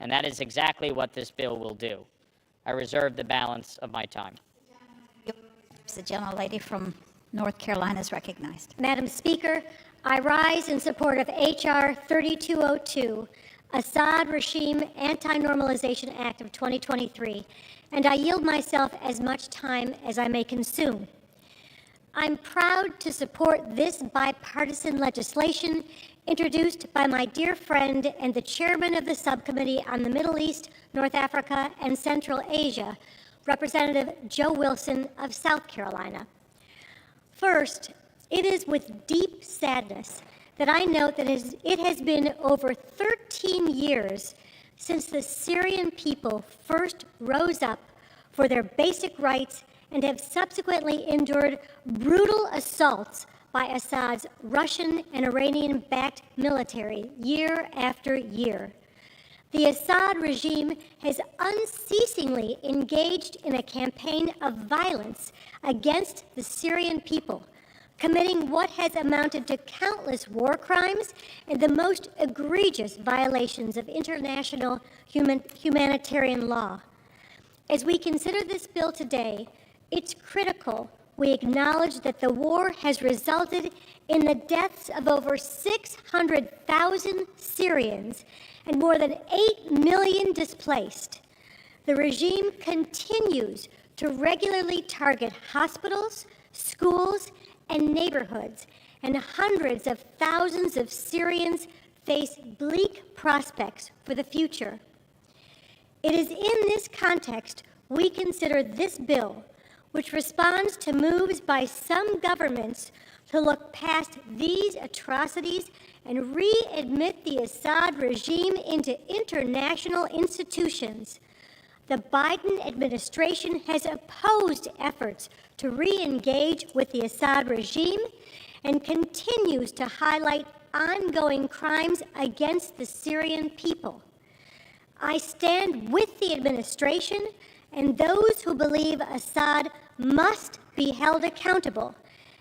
and that is exactly what this bill will do. I reserve the balance of my time. The gentlelady from North Carolina is recognized. Madam Speaker, I rise in support of H.R. 3202, Assad Regime Anti-Normalization Act of 2023, and I yield myself as much time as I may consume. I'm proud to support this bipartisan legislation introduced by my dear friend and the chairman of the Subcommittee on the Middle East, North Africa, and Central Asia, Representative Joe Wilson of South Carolina. First, it is with deep sadness that I note that it has been over 13 years since the Syrian people first rose up for their basic rights and have subsequently endured brutal assaults by Assad's Russian and Iranian-backed military year after year. The Assad regime has unceasingly engaged in a campaign of violence against the Syrian people, committing what has amounted to countless war crimes and the most egregious violations of international humanitarian law. As we consider this bill today, it's critical we acknowledge that the war has resulted in the deaths of over 600,000 Syrians and more than 8 million displaced. The regime continues to regularly target hospitals, schools, and neighborhoods, and hundreds of thousands of Syrians face bleak prospects for the future. It is in this context we consider this bill, which responds to moves by some governments to look past these atrocities and readmit the Assad regime into international institutions. The Biden administration has opposed efforts to re-engage with the Assad regime and continues to highlight ongoing crimes against the Syrian people. I stand with the administration and those who believe Assad must be held accountable,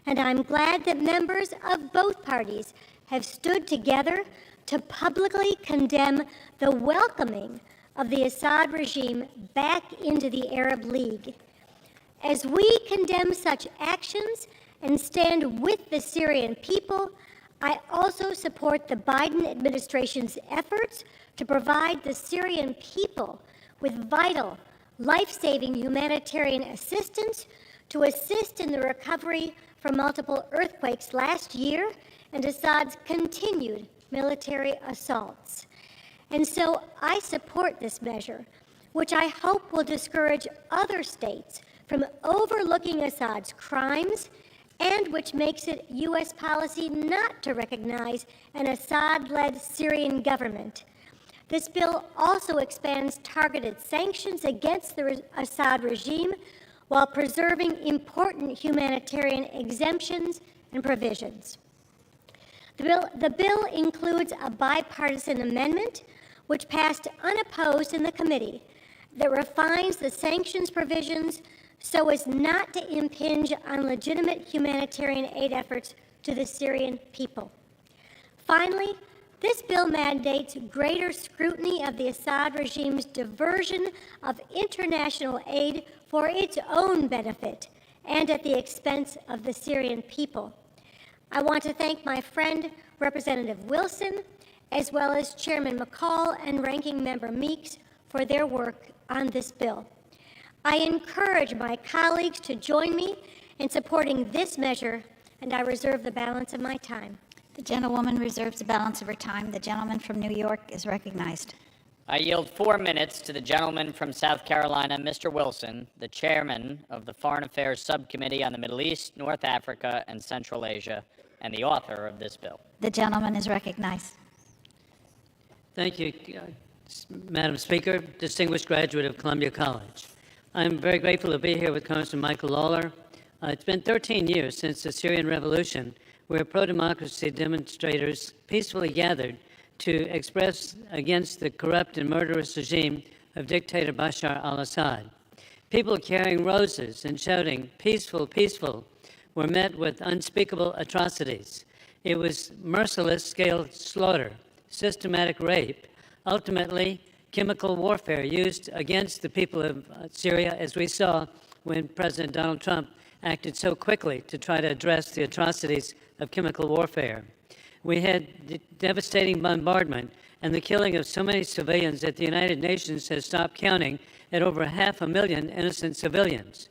and I'm glad that members of both parties have stood together to publicly condemn the welcoming of the Assad regime back into the Arab League. As we condemn such actions and stand with the Syrian people, I also support the Biden administration's efforts to provide the Syrian people with vital, life-saving humanitarian assistance to assist in the recovery from multiple earthquakes last year and Assad's continued military assaults. And so I support this measure, which I hope will discourage other states from overlooking Assad's crimes and which makes it U.S. policy not to recognize an Assad-led Syrian government. This bill also expands targeted sanctions against the Assad regime while preserving important humanitarian exemptions and provisions. The bill includes a bipartisan amendment which passed unopposed in the committee that refines the sanctions provisions so as not to impinge on legitimate humanitarian aid efforts to the Syrian people. Finally, this bill mandates greater scrutiny of the Assad regime's diversion of international aid for its own benefit and at the expense of the Syrian people. I want to thank my friend, Representative Wilson, as well as Chairman McCall and Ranking Member Meeks for their work on this bill. I encourage my colleagues to join me in supporting this measure, and I reserve the balance of my time. The gentlewoman reserves the balance of her time. The gentleman from New York is recognized. I yield 4 minutes to the gentleman from South Carolina, Mr. Wilson, the chairman of the Foreign Affairs Subcommittee on the Middle East, North Africa, and Central Asia, and the author of this bill. The gentleman is recognized. Thank you, Madam Speaker, distinguished graduate of Columbia College. I'm very grateful to be here with Congressman Michael Lawler, It's been 13 years since the Syrian revolution, where pro-democracy demonstrators peacefully gathered to express against the corrupt and murderous regime of dictator Bashar al-Assad. People carrying roses and shouting, "Peaceful, peaceful," were met with unspeakable atrocities. It was merciless scale slaughter, systematic rape, ultimately chemical warfare used against the people of Syria, as we saw when President Donald Trump acted so quickly to try to address the atrocities of chemical warfare. We had devastating bombardment and the killing of so many civilians that the United Nations has stopped counting at over 500,000 innocent civilians.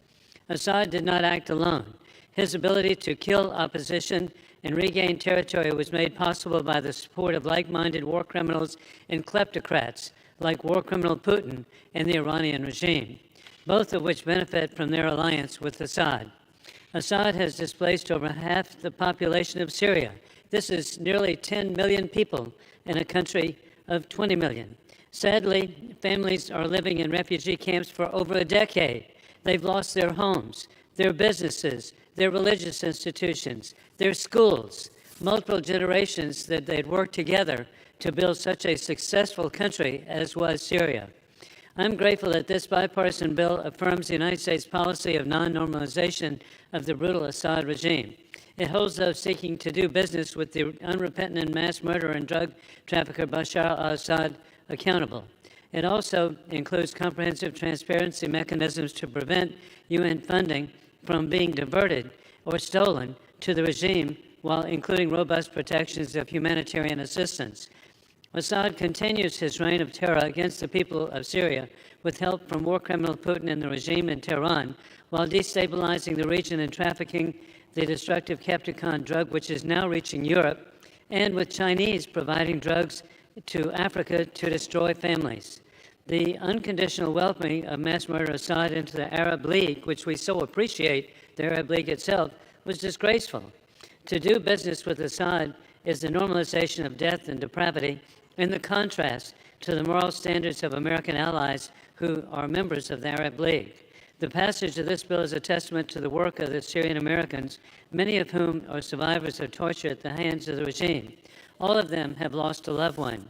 Assad did not act alone. His ability to kill opposition and regain territory was made possible by the support of like-minded war criminals and kleptocrats like war criminal Putin and the Iranian regime, both of which benefit from their alliance with Assad. Assad has displaced over half the population of Syria. This is nearly 10 million people in a country of 20 million. Sadly, families are living in refugee camps for over a decade. They've lost their homes, their businesses, their religious institutions, their schools, multiple generations that they'd worked together to build such a successful country as was Syria. I'm grateful that this bipartisan bill affirms the United States policy of non-normalization of the brutal Assad regime. It holds those seeking to do business with the unrepentant mass murderer and drug trafficker Bashar al-Assad accountable. It also includes comprehensive transparency mechanisms to prevent UN funding from being diverted or stolen to the regime, while including robust protections of humanitarian assistance. Assad continues his reign of terror against the people of Syria with help from war criminal Putin and the regime in Tehran, while destabilizing the region and trafficking the destructive Capticon drug, which is now reaching Europe, and with Chinese providing drugs to Africa to destroy families. The unconditional welcoming of mass murderer Assad into the Arab League, which we so appreciate, the Arab League itself, was disgraceful. To do business with Assad is the normalization of death and depravity, in the contrast to the moral standards of American allies who are members of the Arab League. The passage of this bill is a testament to the work of the Syrian Americans, many of whom are survivors of torture at the hands of the regime. All of them have lost a loved one.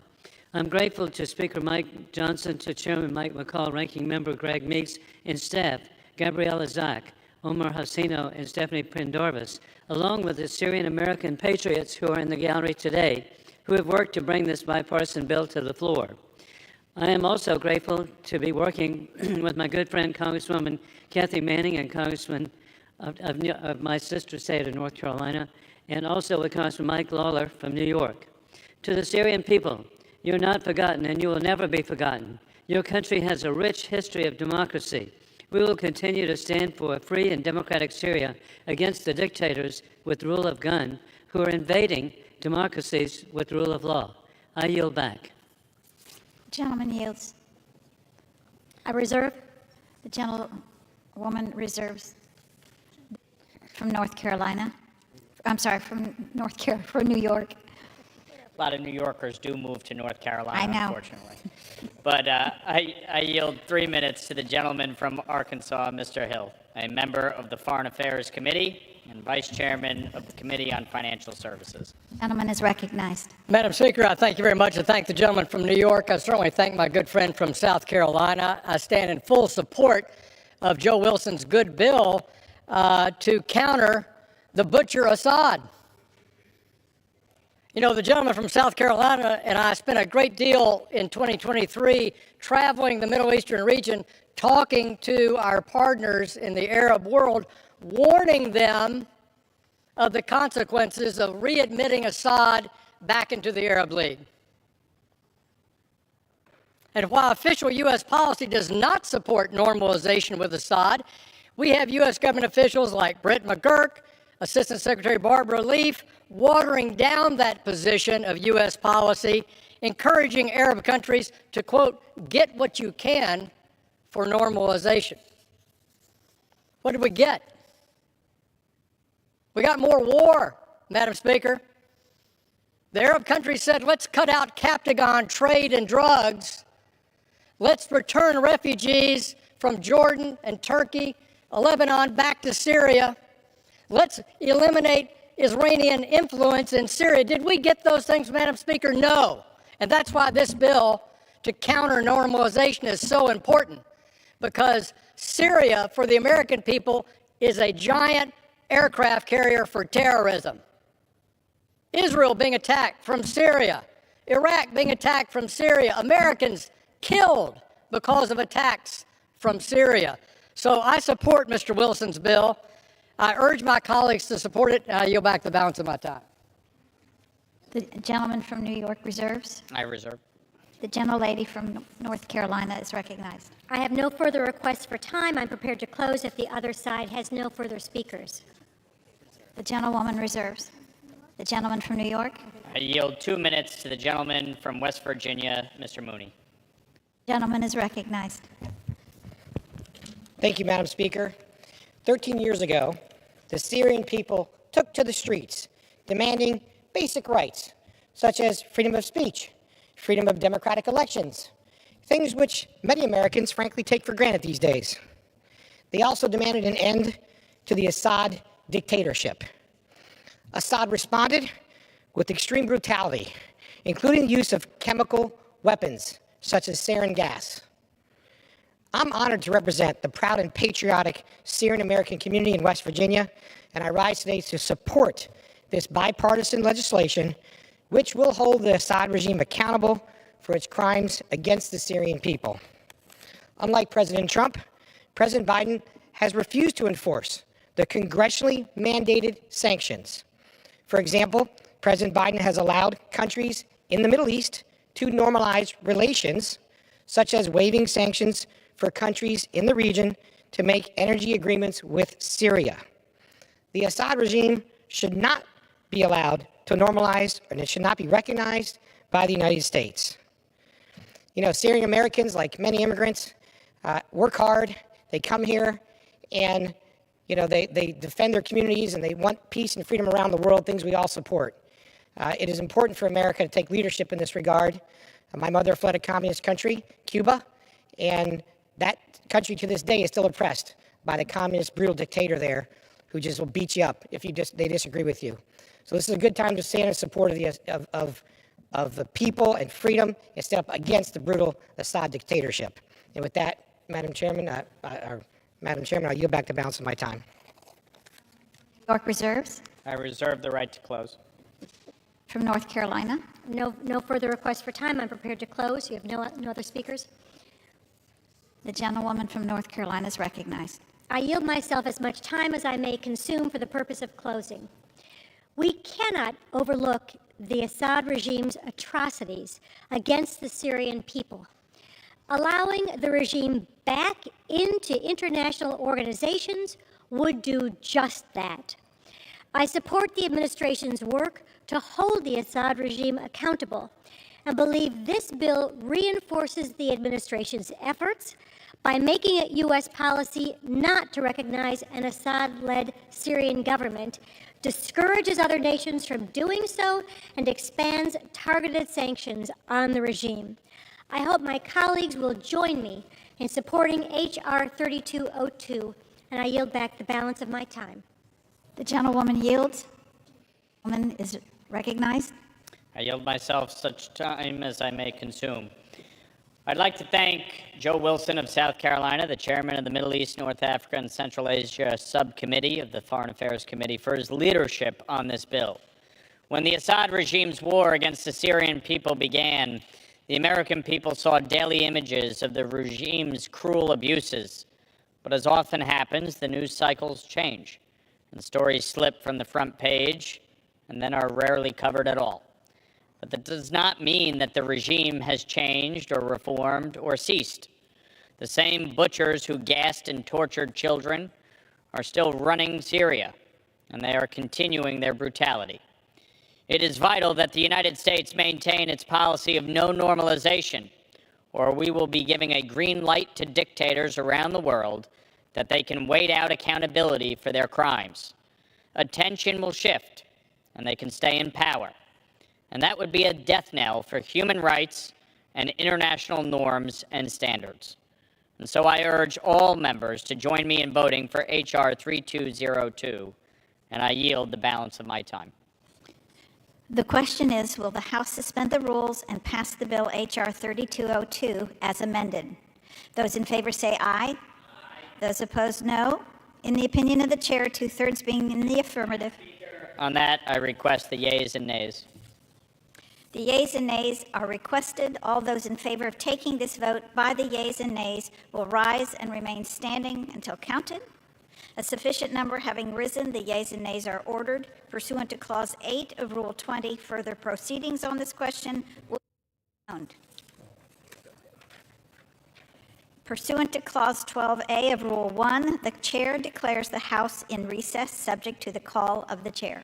I'm grateful to Speaker Mike Johnson, to Chairman Mike McCall, Ranking Member Greg Meeks, and staff, Gabriela Zak, Omar Hasino, and Stephanie Prindorvis, along with the Syrian American patriots who are in the gallery today, who have worked to bring this bipartisan bill to the floor. I am also grateful to be working with my good friend, Congresswoman Kathy Manning, and Congressman of my sister state of North Carolina, and also with Congressman Mike Lawler from New York. To the Syrian people, you're not forgotten, and you will never be forgotten. Your country has a rich history of democracy. We will continue to stand for a free and democratic Syria against the dictators with rule of gun who are invading democracies with rule of law. I yield back. Gentleman yields. I reserve. The gentlewoman reserves. From North Carolina. I'm sorry, from New York. A lot of New Yorkers do move to North Carolina, I know. unfortunately. But I yield 3 minutes to the gentleman from Arkansas, Mr. Hill, a member of the Foreign Affairs Committee and Vice Chairman of the Committee on Financial Services. Gentleman is recognized. Madam Speaker, I thank you very much. I thank the gentleman from New York. I certainly thank my good friend from South Carolina. I stand in full support of Joe Wilson's good bill to counter the butcher Assad. You know, the gentleman from South Carolina and I spent a great deal in 2023 traveling the Middle Eastern region, talking to our partners in the Arab world, warning them of the consequences of readmitting Assad back into the Arab League. And while official U.S. policy does not support normalization with Assad, we have U.S. government officials like Brett McGurk, Assistant Secretary Barbara Leaf, watering down that position of U.S. policy, encouraging Arab countries to, quote, get what you can for normalization. What did we get? We got more war, Madam Speaker. The Arab countries said, let's cut out Captagon trade and drugs. Let's return refugees from Jordan and Turkey, Lebanon, back to Syria. Let's eliminate Iranian influence in Syria. Did we get those things, Madam Speaker? No. And that's why this bill to counter normalization is so important, because Syria, for the American people, is a giant aircraft carrier for terrorism. Israel being attacked from Syria, Iraq being attacked from Syria, Americans killed because of attacks from Syria. So I support Mr. Wilson's bill. I urge my colleagues to support it, and I yield back the balance of my time. The gentleman from New York reserves. I reserve. The gentlelady from North Carolina is recognized. I have no further requests for time. I'm prepared to close if the other side has no further speakers. The gentlewoman reserves. The gentleman from New York. I yield 2 minutes to the gentleman from West Virginia, Mr. Mooney. Gentleman is recognized. Thank you, Madam Speaker. 13 years ago, the Syrian people took to the streets, demanding basic rights, such as freedom of speech, freedom of democratic elections, things which many Americans frankly take for granted these days. They also demanded an end to the Assad dictatorship. Assad responded with extreme brutality, including the use of chemical weapons, such as sarin gas. I'm honored to represent the proud and patriotic Syrian American community in West Virginia, and I rise today to support this bipartisan legislation, which will hold the Assad regime accountable for its crimes against the Syrian people. Unlike President Trump, President Biden has refused to enforce the congressionally mandated sanctions. For example, President Biden has allowed countries in the Middle East to normalize relations, such as waiving sanctions for countries in the region to make energy agreements with Syria. The Assad regime should not be allowed to normalize, and it should not be recognized by the United States. You know, Syrian Americans, like many immigrants, work hard. They come here and, you know, they defend their communities and they want peace and freedom around the world, things we all support. It is important for America to take leadership in this regard. My mother fled a communist country, Cuba, and that country to this day is still oppressed by the communist brutal dictator there who just will beat you up if they disagree with you. So this is a good time to stand in support of the people and freedom and stand up against the brutal Assad dictatorship. And with that, Madam Chairman, I yield back the balance of my time. New York reserves. I reserve the right to close. From North Carolina. No further requests for time. I'm prepared to close. You have no other speakers. The gentlewoman from North Carolina is recognized. I yield myself as much time as I may consume for the purpose of closing. We cannot overlook the Assad regime's atrocities against the Syrian people. Allowing the regime back into international organizations would do just that. I support the administration's work to hold the Assad regime accountable and believe this bill reinforces the administration's efforts by making it U.S. policy not to recognize an Assad-led Syrian government, discourages other nations from doing so, and expands targeted sanctions on the regime. I hope my colleagues will join me in supporting H.R. 3202, and I yield back the balance of my time. The gentlewoman yields. The woman is recognized. I yield myself such time as I may consume. I'd like to thank Joe Wilson of South Carolina, the chairman of the Middle East, North Africa, and Central Asia Subcommittee of the Foreign Affairs Committee, for his leadership on this bill. When the Assad regime's war against the Syrian people began, the American people saw daily images of the regime's cruel abuses. But as often happens, the news cycles change, and stories slip from the front page and then are rarely covered at all. But that does not mean that the regime has changed or reformed or ceased. The same butchers who gassed and tortured children are still running Syria, and they are continuing their brutality. It is vital that the United States maintain its policy of no normalization, or we will be giving a green light to dictators around the world that they can wait out accountability for their crimes. Attention will shift, and they can stay in power. And that would be a death knell for human rights and international norms and standards. And so I urge all members to join me in voting for H.R. 3202 and I yield the balance of my time. The question is, will the House suspend the rules and pass the bill H.R. 3202 as amended? Those in favor say aye. Those opposed, no. In the opinion of the chair, 2/3 being in the affirmative. On that, I request the yeas and nays. The yeas and nays are requested. All those in favor of taking this vote by the yeas and nays will rise and remain standing until counted. A sufficient number having risen, the yeas and nays are ordered. Pursuant to Clause 8 of Rule 20, further proceedings on this question will be owned. Pursuant to Clause 12A of Rule 1, the chair declares the House in recess, subject to the call of the chair.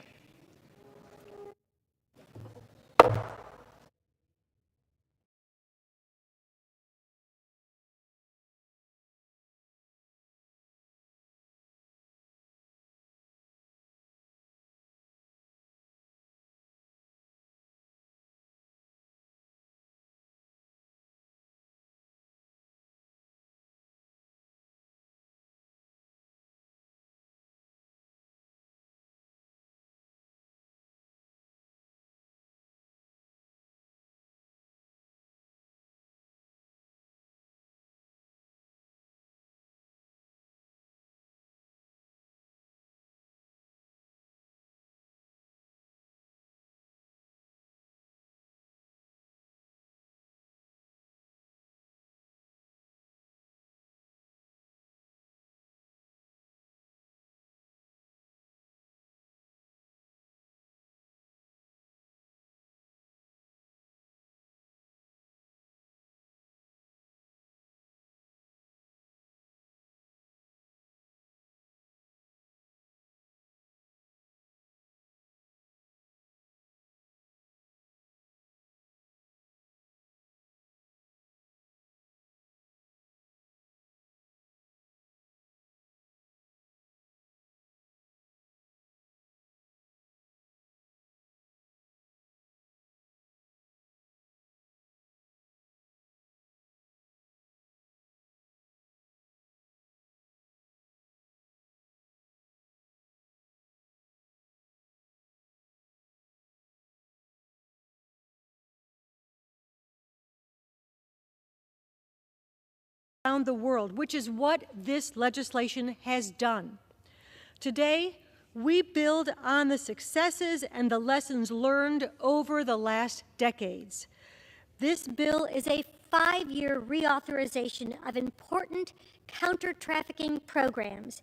Around the world, which is what this legislation has done. Today, we build on the successes and the lessons learned over the last decades. This bill is a 5-year reauthorization of important counter-trafficking programs,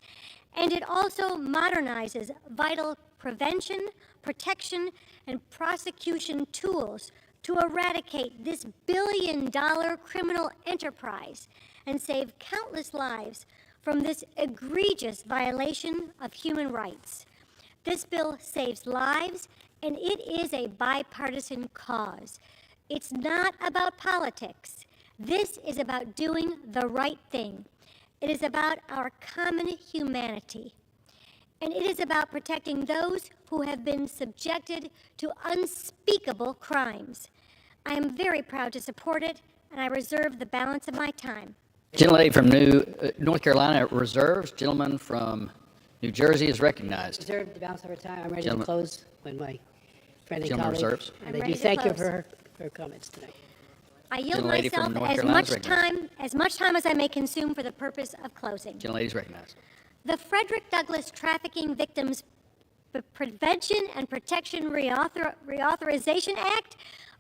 and it also modernizes vital prevention, protection, and prosecution tools to eradicate this billion-dollar criminal enterprise and save countless lives from this egregious violation of human rights. This bill saves lives, and it is a bipartisan cause. It's not about politics. This is about doing the right thing. It is about our common humanity. And it is about protecting those who have been subjected to unspeakable crimes. I am very proud to support it, and I reserve the balance of my time. Gentlelady from North Carolina reserves. Gentleman from New Jersey is recognized. Reserve the balance of our time. I'm ready Gentleman. to close when my friend and Gentleman colleague. reserves. And I'm I ready do to thank you close. for her comments tonight. I yield Gentlelady from myself North as Carolina is much time as I may consume for the purpose of closing. Gentlelady is recognized. The Frederick Douglass Trafficking Victims Prevention and Protection Reauthorization Act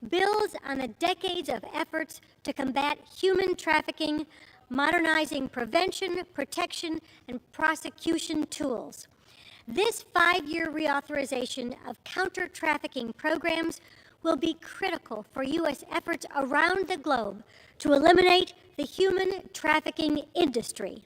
builds on the decades of efforts to combat human trafficking, modernizing prevention, protection, and prosecution tools. This 5-year reauthorization of counter-trafficking programs will be critical for U.S. efforts around the globe to eliminate the human trafficking industry.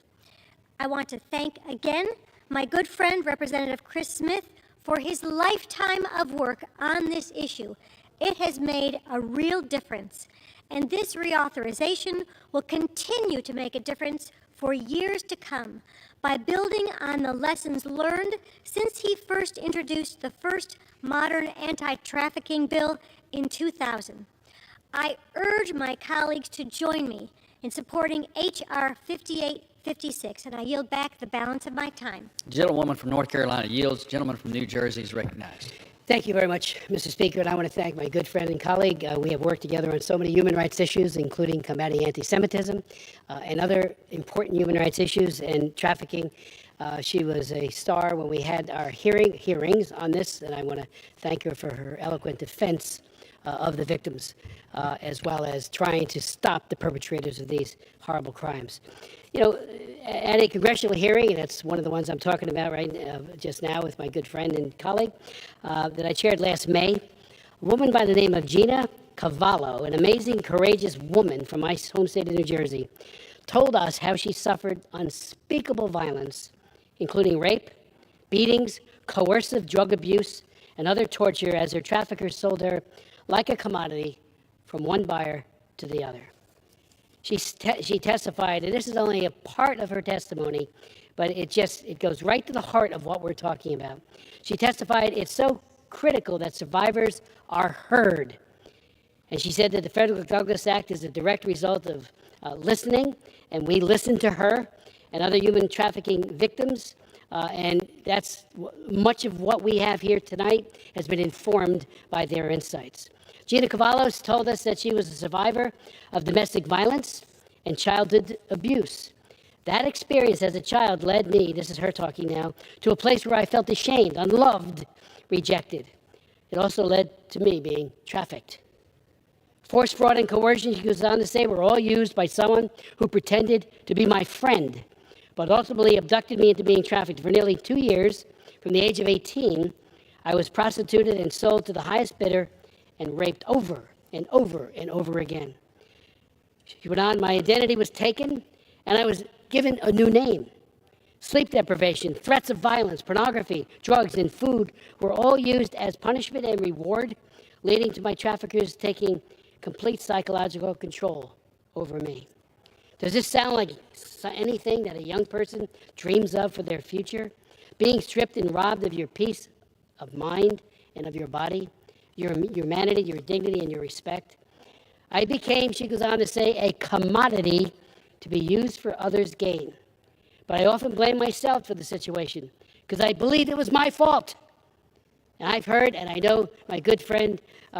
I want to thank again my good friend, Representative Chris Smith, for his lifetime of work on this issue. It has made a real difference, and this reauthorization will continue to make a difference for years to come by building on the lessons learned since he first introduced the first modern anti-trafficking bill in 2000. I urge my colleagues to join me in supporting H.R. 5856, and I yield back the balance of my time. Gentlewoman from North Carolina yields. Gentleman from New Jersey is recognized. Thank you very much, Mr. Speaker, and I want to thank my good friend and colleague. We have worked together on so many human rights issues, including combating anti-Semitism and other important human rights issues and trafficking. She was a star when we had our hearings on this, and I want to thank her for her eloquent defense of the victims, as well as trying to stop the perpetrators of these horrible crimes. You know, at a congressional hearing, and that's one of the ones I'm talking about just now with my good friend and colleague that I chaired last May, a woman by the name of Gina Cavallo, an amazing, courageous woman from my home state of New Jersey, told us how she suffered unspeakable violence, including rape, beatings, coercive drug abuse, and other torture as her traffickers sold her like a commodity from one buyer to the other. She testified, and this is only a part of her testimony, but it goes right to the heart of what we're talking about. She testified it's so critical that survivors are heard. And she said that the Frederick Douglass Act is a direct result of listening, and we listened to her and other human trafficking victims, and that's much of what we have here tonight has been informed by their insights. Gina Cavallo told us that she was a survivor of domestic violence and childhood abuse. That experience as a child led me, this is her talking now, to a place where I felt ashamed, unloved, rejected. It also led to me being trafficked. Force, fraud, and coercion, she goes on to say, were all used by someone who pretended to be my friend, but ultimately abducted me into being trafficked. For nearly 2 years, from the age of 18, I was prostituted and sold to the highest bidder and raped over and over and over again. She went on, my identity was taken, and I was given a new name. Sleep deprivation, threats of violence, pornography, drugs, and food were all used as punishment and reward, leading to my traffickers taking complete psychological control over me. Does this sound like anything that a young person dreams of for their future? Being stripped and robbed of your peace of mind and of your body, your humanity, your dignity, and your respect. I became, she goes on to say, a commodity to be used for others' gain. But I often blame myself for the situation because I believed it was my fault. And I've heard, and I know my good friend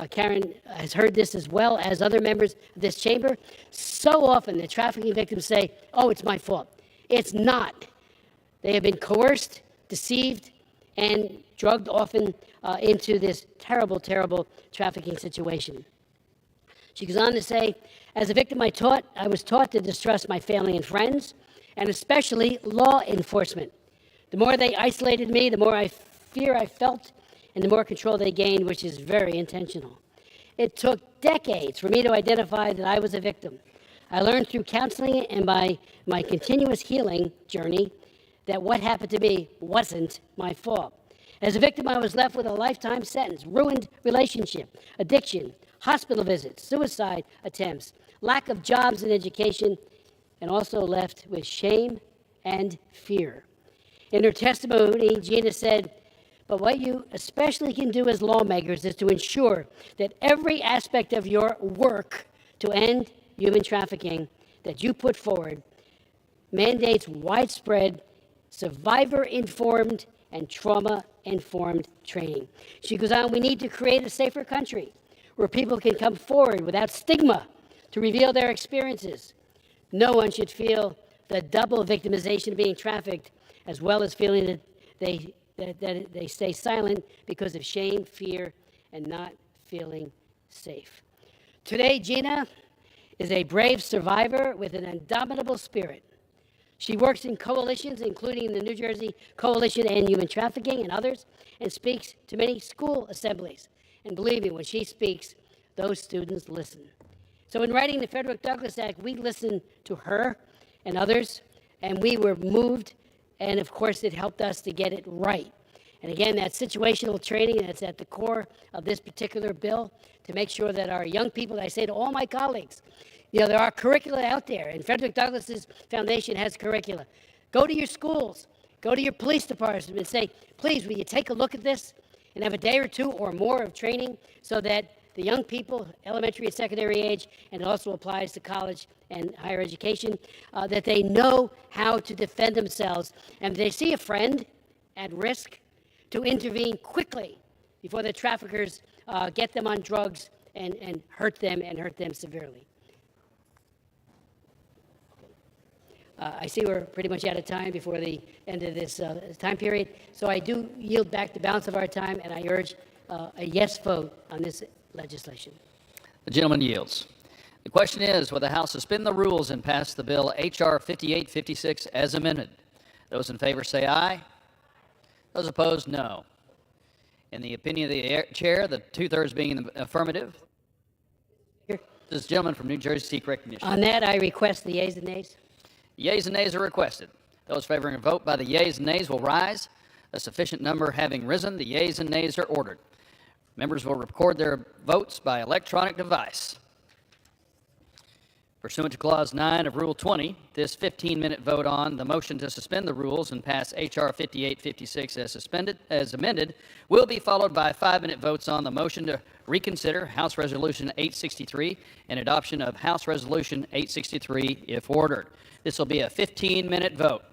Karen has heard this as well as other members of this chamber, so often the trafficking victims say, oh, it's my fault. It's not. They have been coerced, deceived, and drugged often into this terrible, terrible trafficking situation. She goes on to say, as a victim, I was taught to distrust my family and friends, and especially law enforcement. The more they isolated me, the more fear I felt, and the more control they gained, which is very intentional. It took decades for me to identify that I was a victim. I learned through counseling and by my continuous healing journey that what happened to me wasn't my fault. As a victim, I was left with a lifetime sentence, ruined relationship, addiction, hospital visits, suicide attempts, lack of jobs and education, and also left with shame and fear. In her testimony, Gina said, but what you especially can do as lawmakers is to ensure that every aspect of your work to end human trafficking that you put forward mandates widespread survivor-informed and trauma-informed training. She goes on, we need to create a safer country where people can come forward without stigma to reveal their experiences. No one should feel the double victimization of being trafficked, as well as feeling that they stay silent because of shame, fear, and not feeling safe. Today, Gina is a brave survivor with an indomitable spirit. She works in coalitions, including the New Jersey Coalition on Human Trafficking and others, and speaks to many school assemblies. And believe me, when she speaks, those students listen. So in writing the Frederick Douglass Act, we listened to her and others, and we were moved, and of course it helped us to get it right. And again, that situational training that's at the core of this particular bill to make sure that our young people, I say to all my colleagues, you know, there are curricula out there, and Frederick Douglass's foundation has curricula. Go to your schools, go to your police departments and say, please, will you take a look at this and have a day or two or more of training so that the young people, elementary and secondary age, and it also applies to college and higher education, that they know how to defend themselves. And if they see a friend at risk, to intervene quickly before the traffickers get them on drugs and hurt them severely. I see we're pretty much out of time before the end of this time period, so I do yield back the balance of our time, and I urge a yes vote on this legislation. The gentleman yields. The question is, will the House suspend the rules and pass the bill H.R. 5856 as amended? Those in favor say aye. Those opposed, no. In the opinion of the chair, the two-thirds being in the affirmative, this gentleman from New Jersey seek recognition. On that, I request the yeas and nays. Yeas and nays are requested. Those favoring a vote by the yeas and nays will rise. A sufficient number having risen, the yeas and nays are ordered. Members will record their votes by electronic device. Pursuant to Clause 9 of Rule 20, this 15-minute vote on the motion to suspend the rules and pass H.R. 5856 as amended will be followed by 5-minute votes on the motion to reconsider House Resolution 863 and adoption of House Resolution 863 if ordered. This will be a 15-minute vote.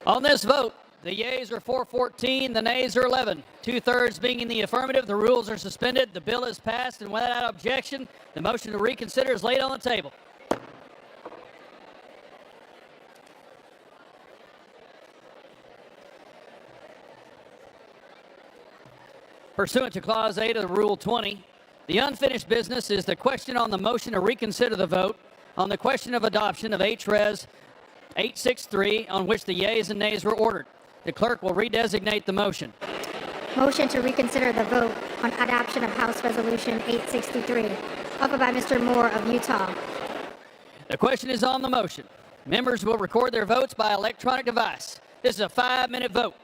On this vote, the yeas are 414, the nays are 11. Two-thirds being in the affirmative, the rules are suspended, the bill is passed, and without objection, the motion to reconsider is laid on the table. Pursuant to Clause 8 of Rule 20, the unfinished business is the question on the motion to reconsider the vote on the question of adoption of HRES 863, on which the yeas and nays were ordered. The clerk will redesignate the motion. Motion to reconsider the vote on adoption of House Resolution 863, offered by Mr. Moore of Utah. The question is on the motion. Members will record their votes by electronic device. This is a 5-minute vote.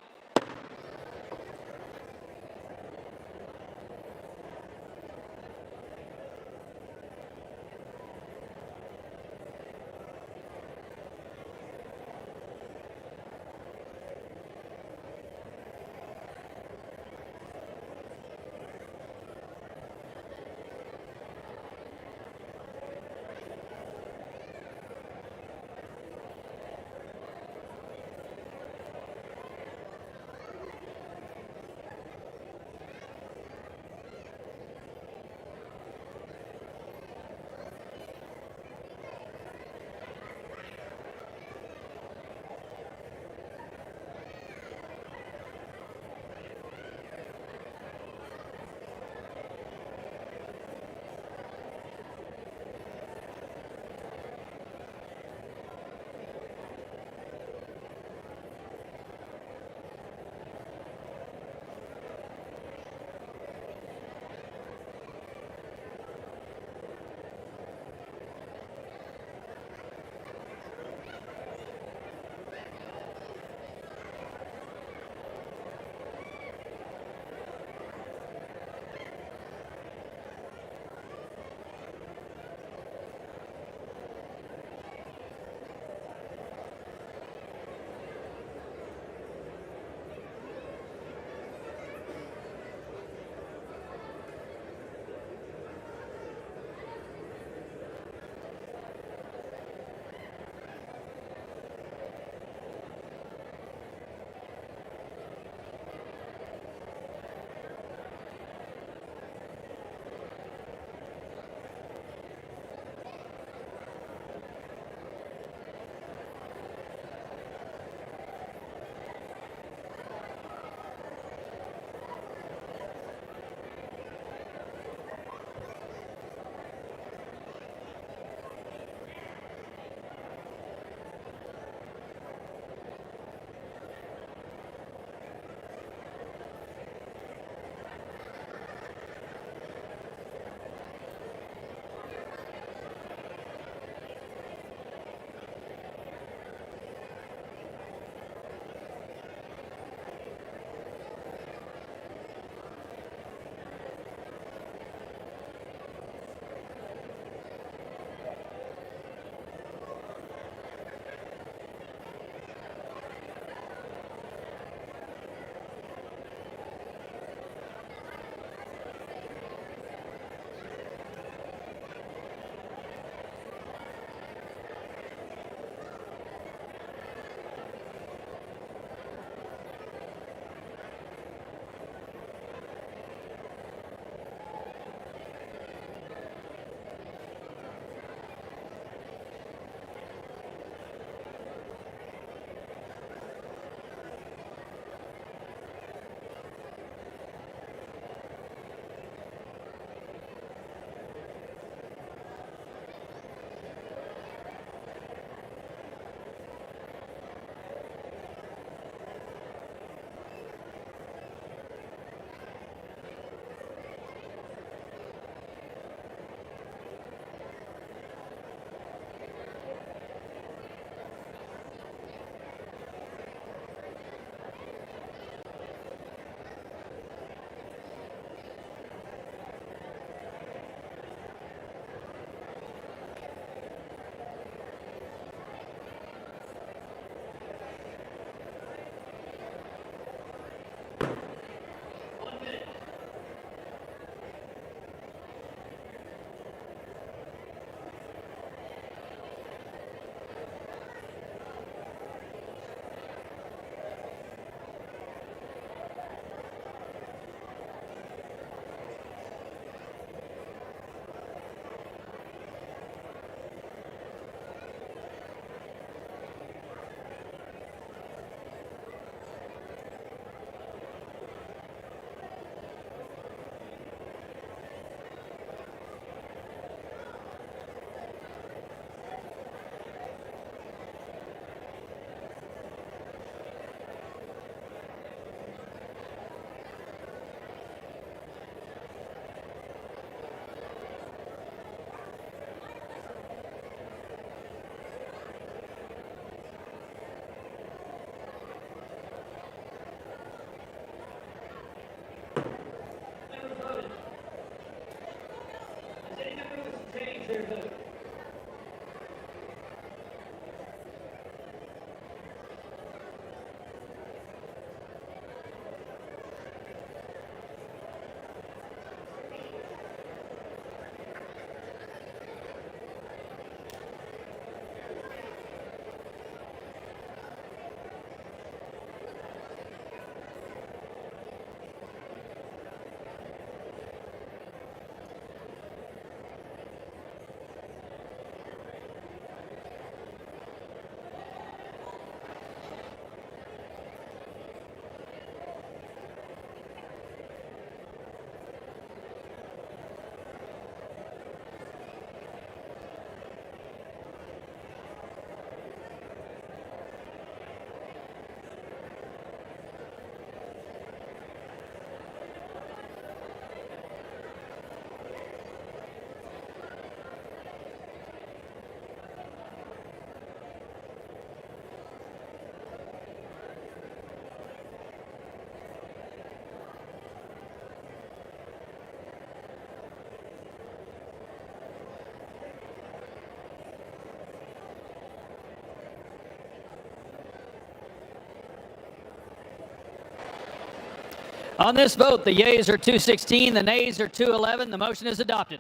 On this vote, the yeas are 216, the nays are 211. The motion is adopted.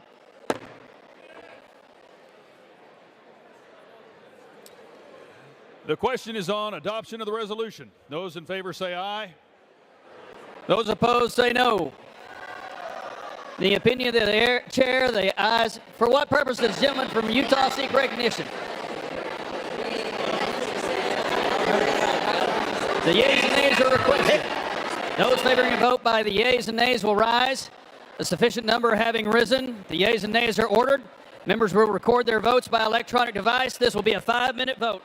The question is on adoption of the resolution. Those in favor say aye. Those opposed say no. The opinion of the chair, the ayes. For what purpose does the gentleman from Utah seek recognition? The yeas and nays are requested. Those favoring a vote by the yeas and nays will rise. A sufficient number having risen, the yeas and nays are ordered. Members will record their votes by electronic device. This will be a 5-minute vote.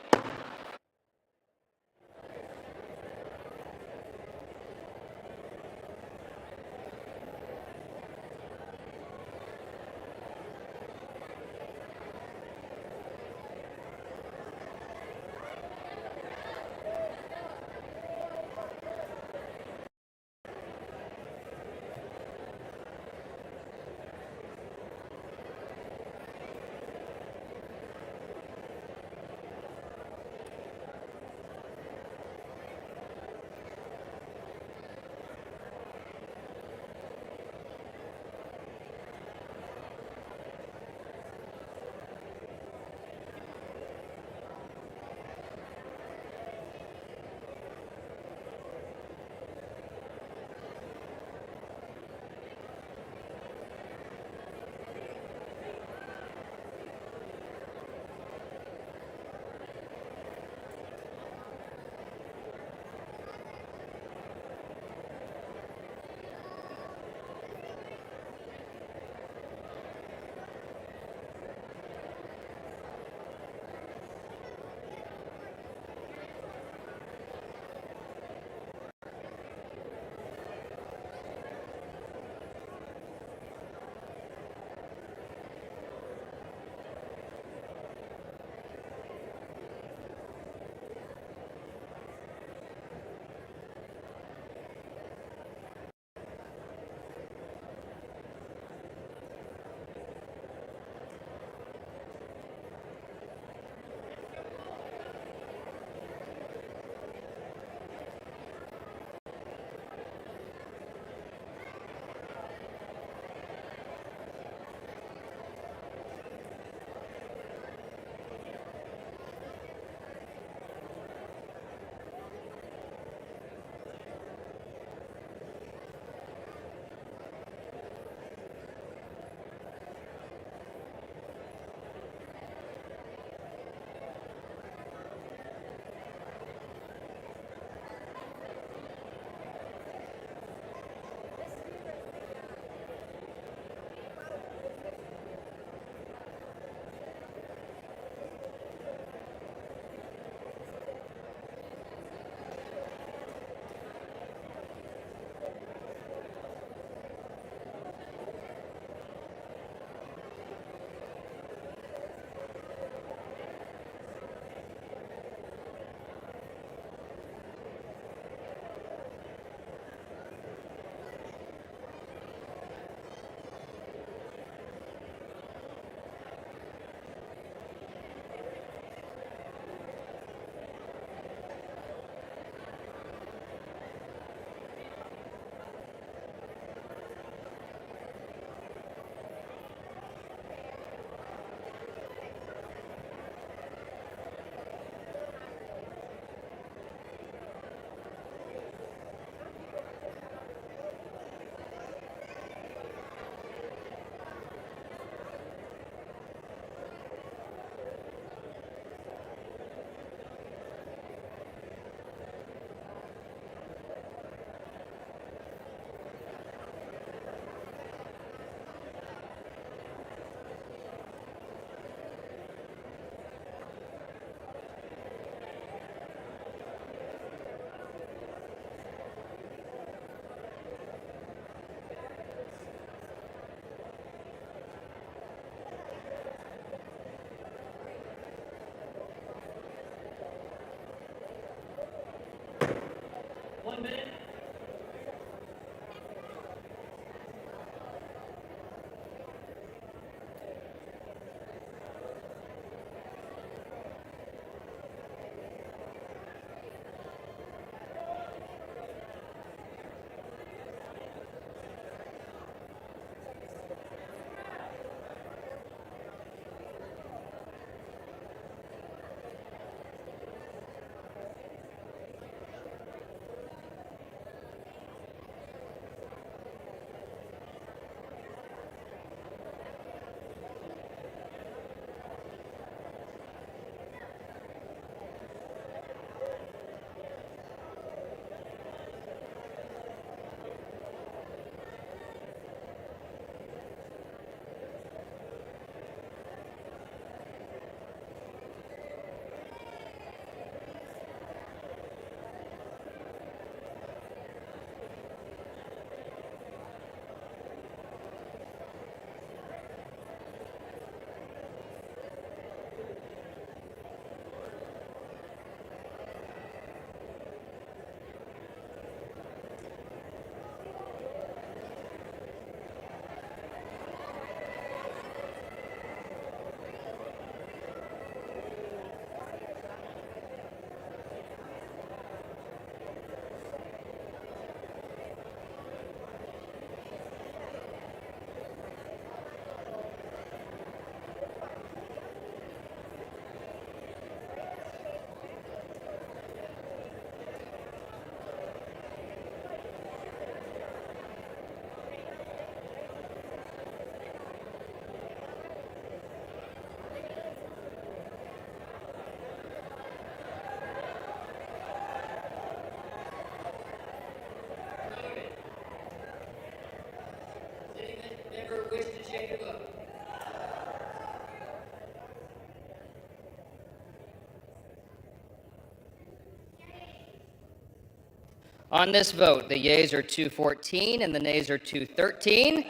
On this vote, the yeas are 214 and the nays are 213.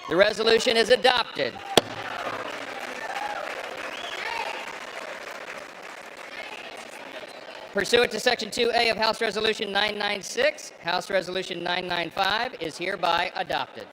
The resolution is adopted. Pursuant to Section 2A of House Resolution 996, House Resolution 995 is hereby adopted.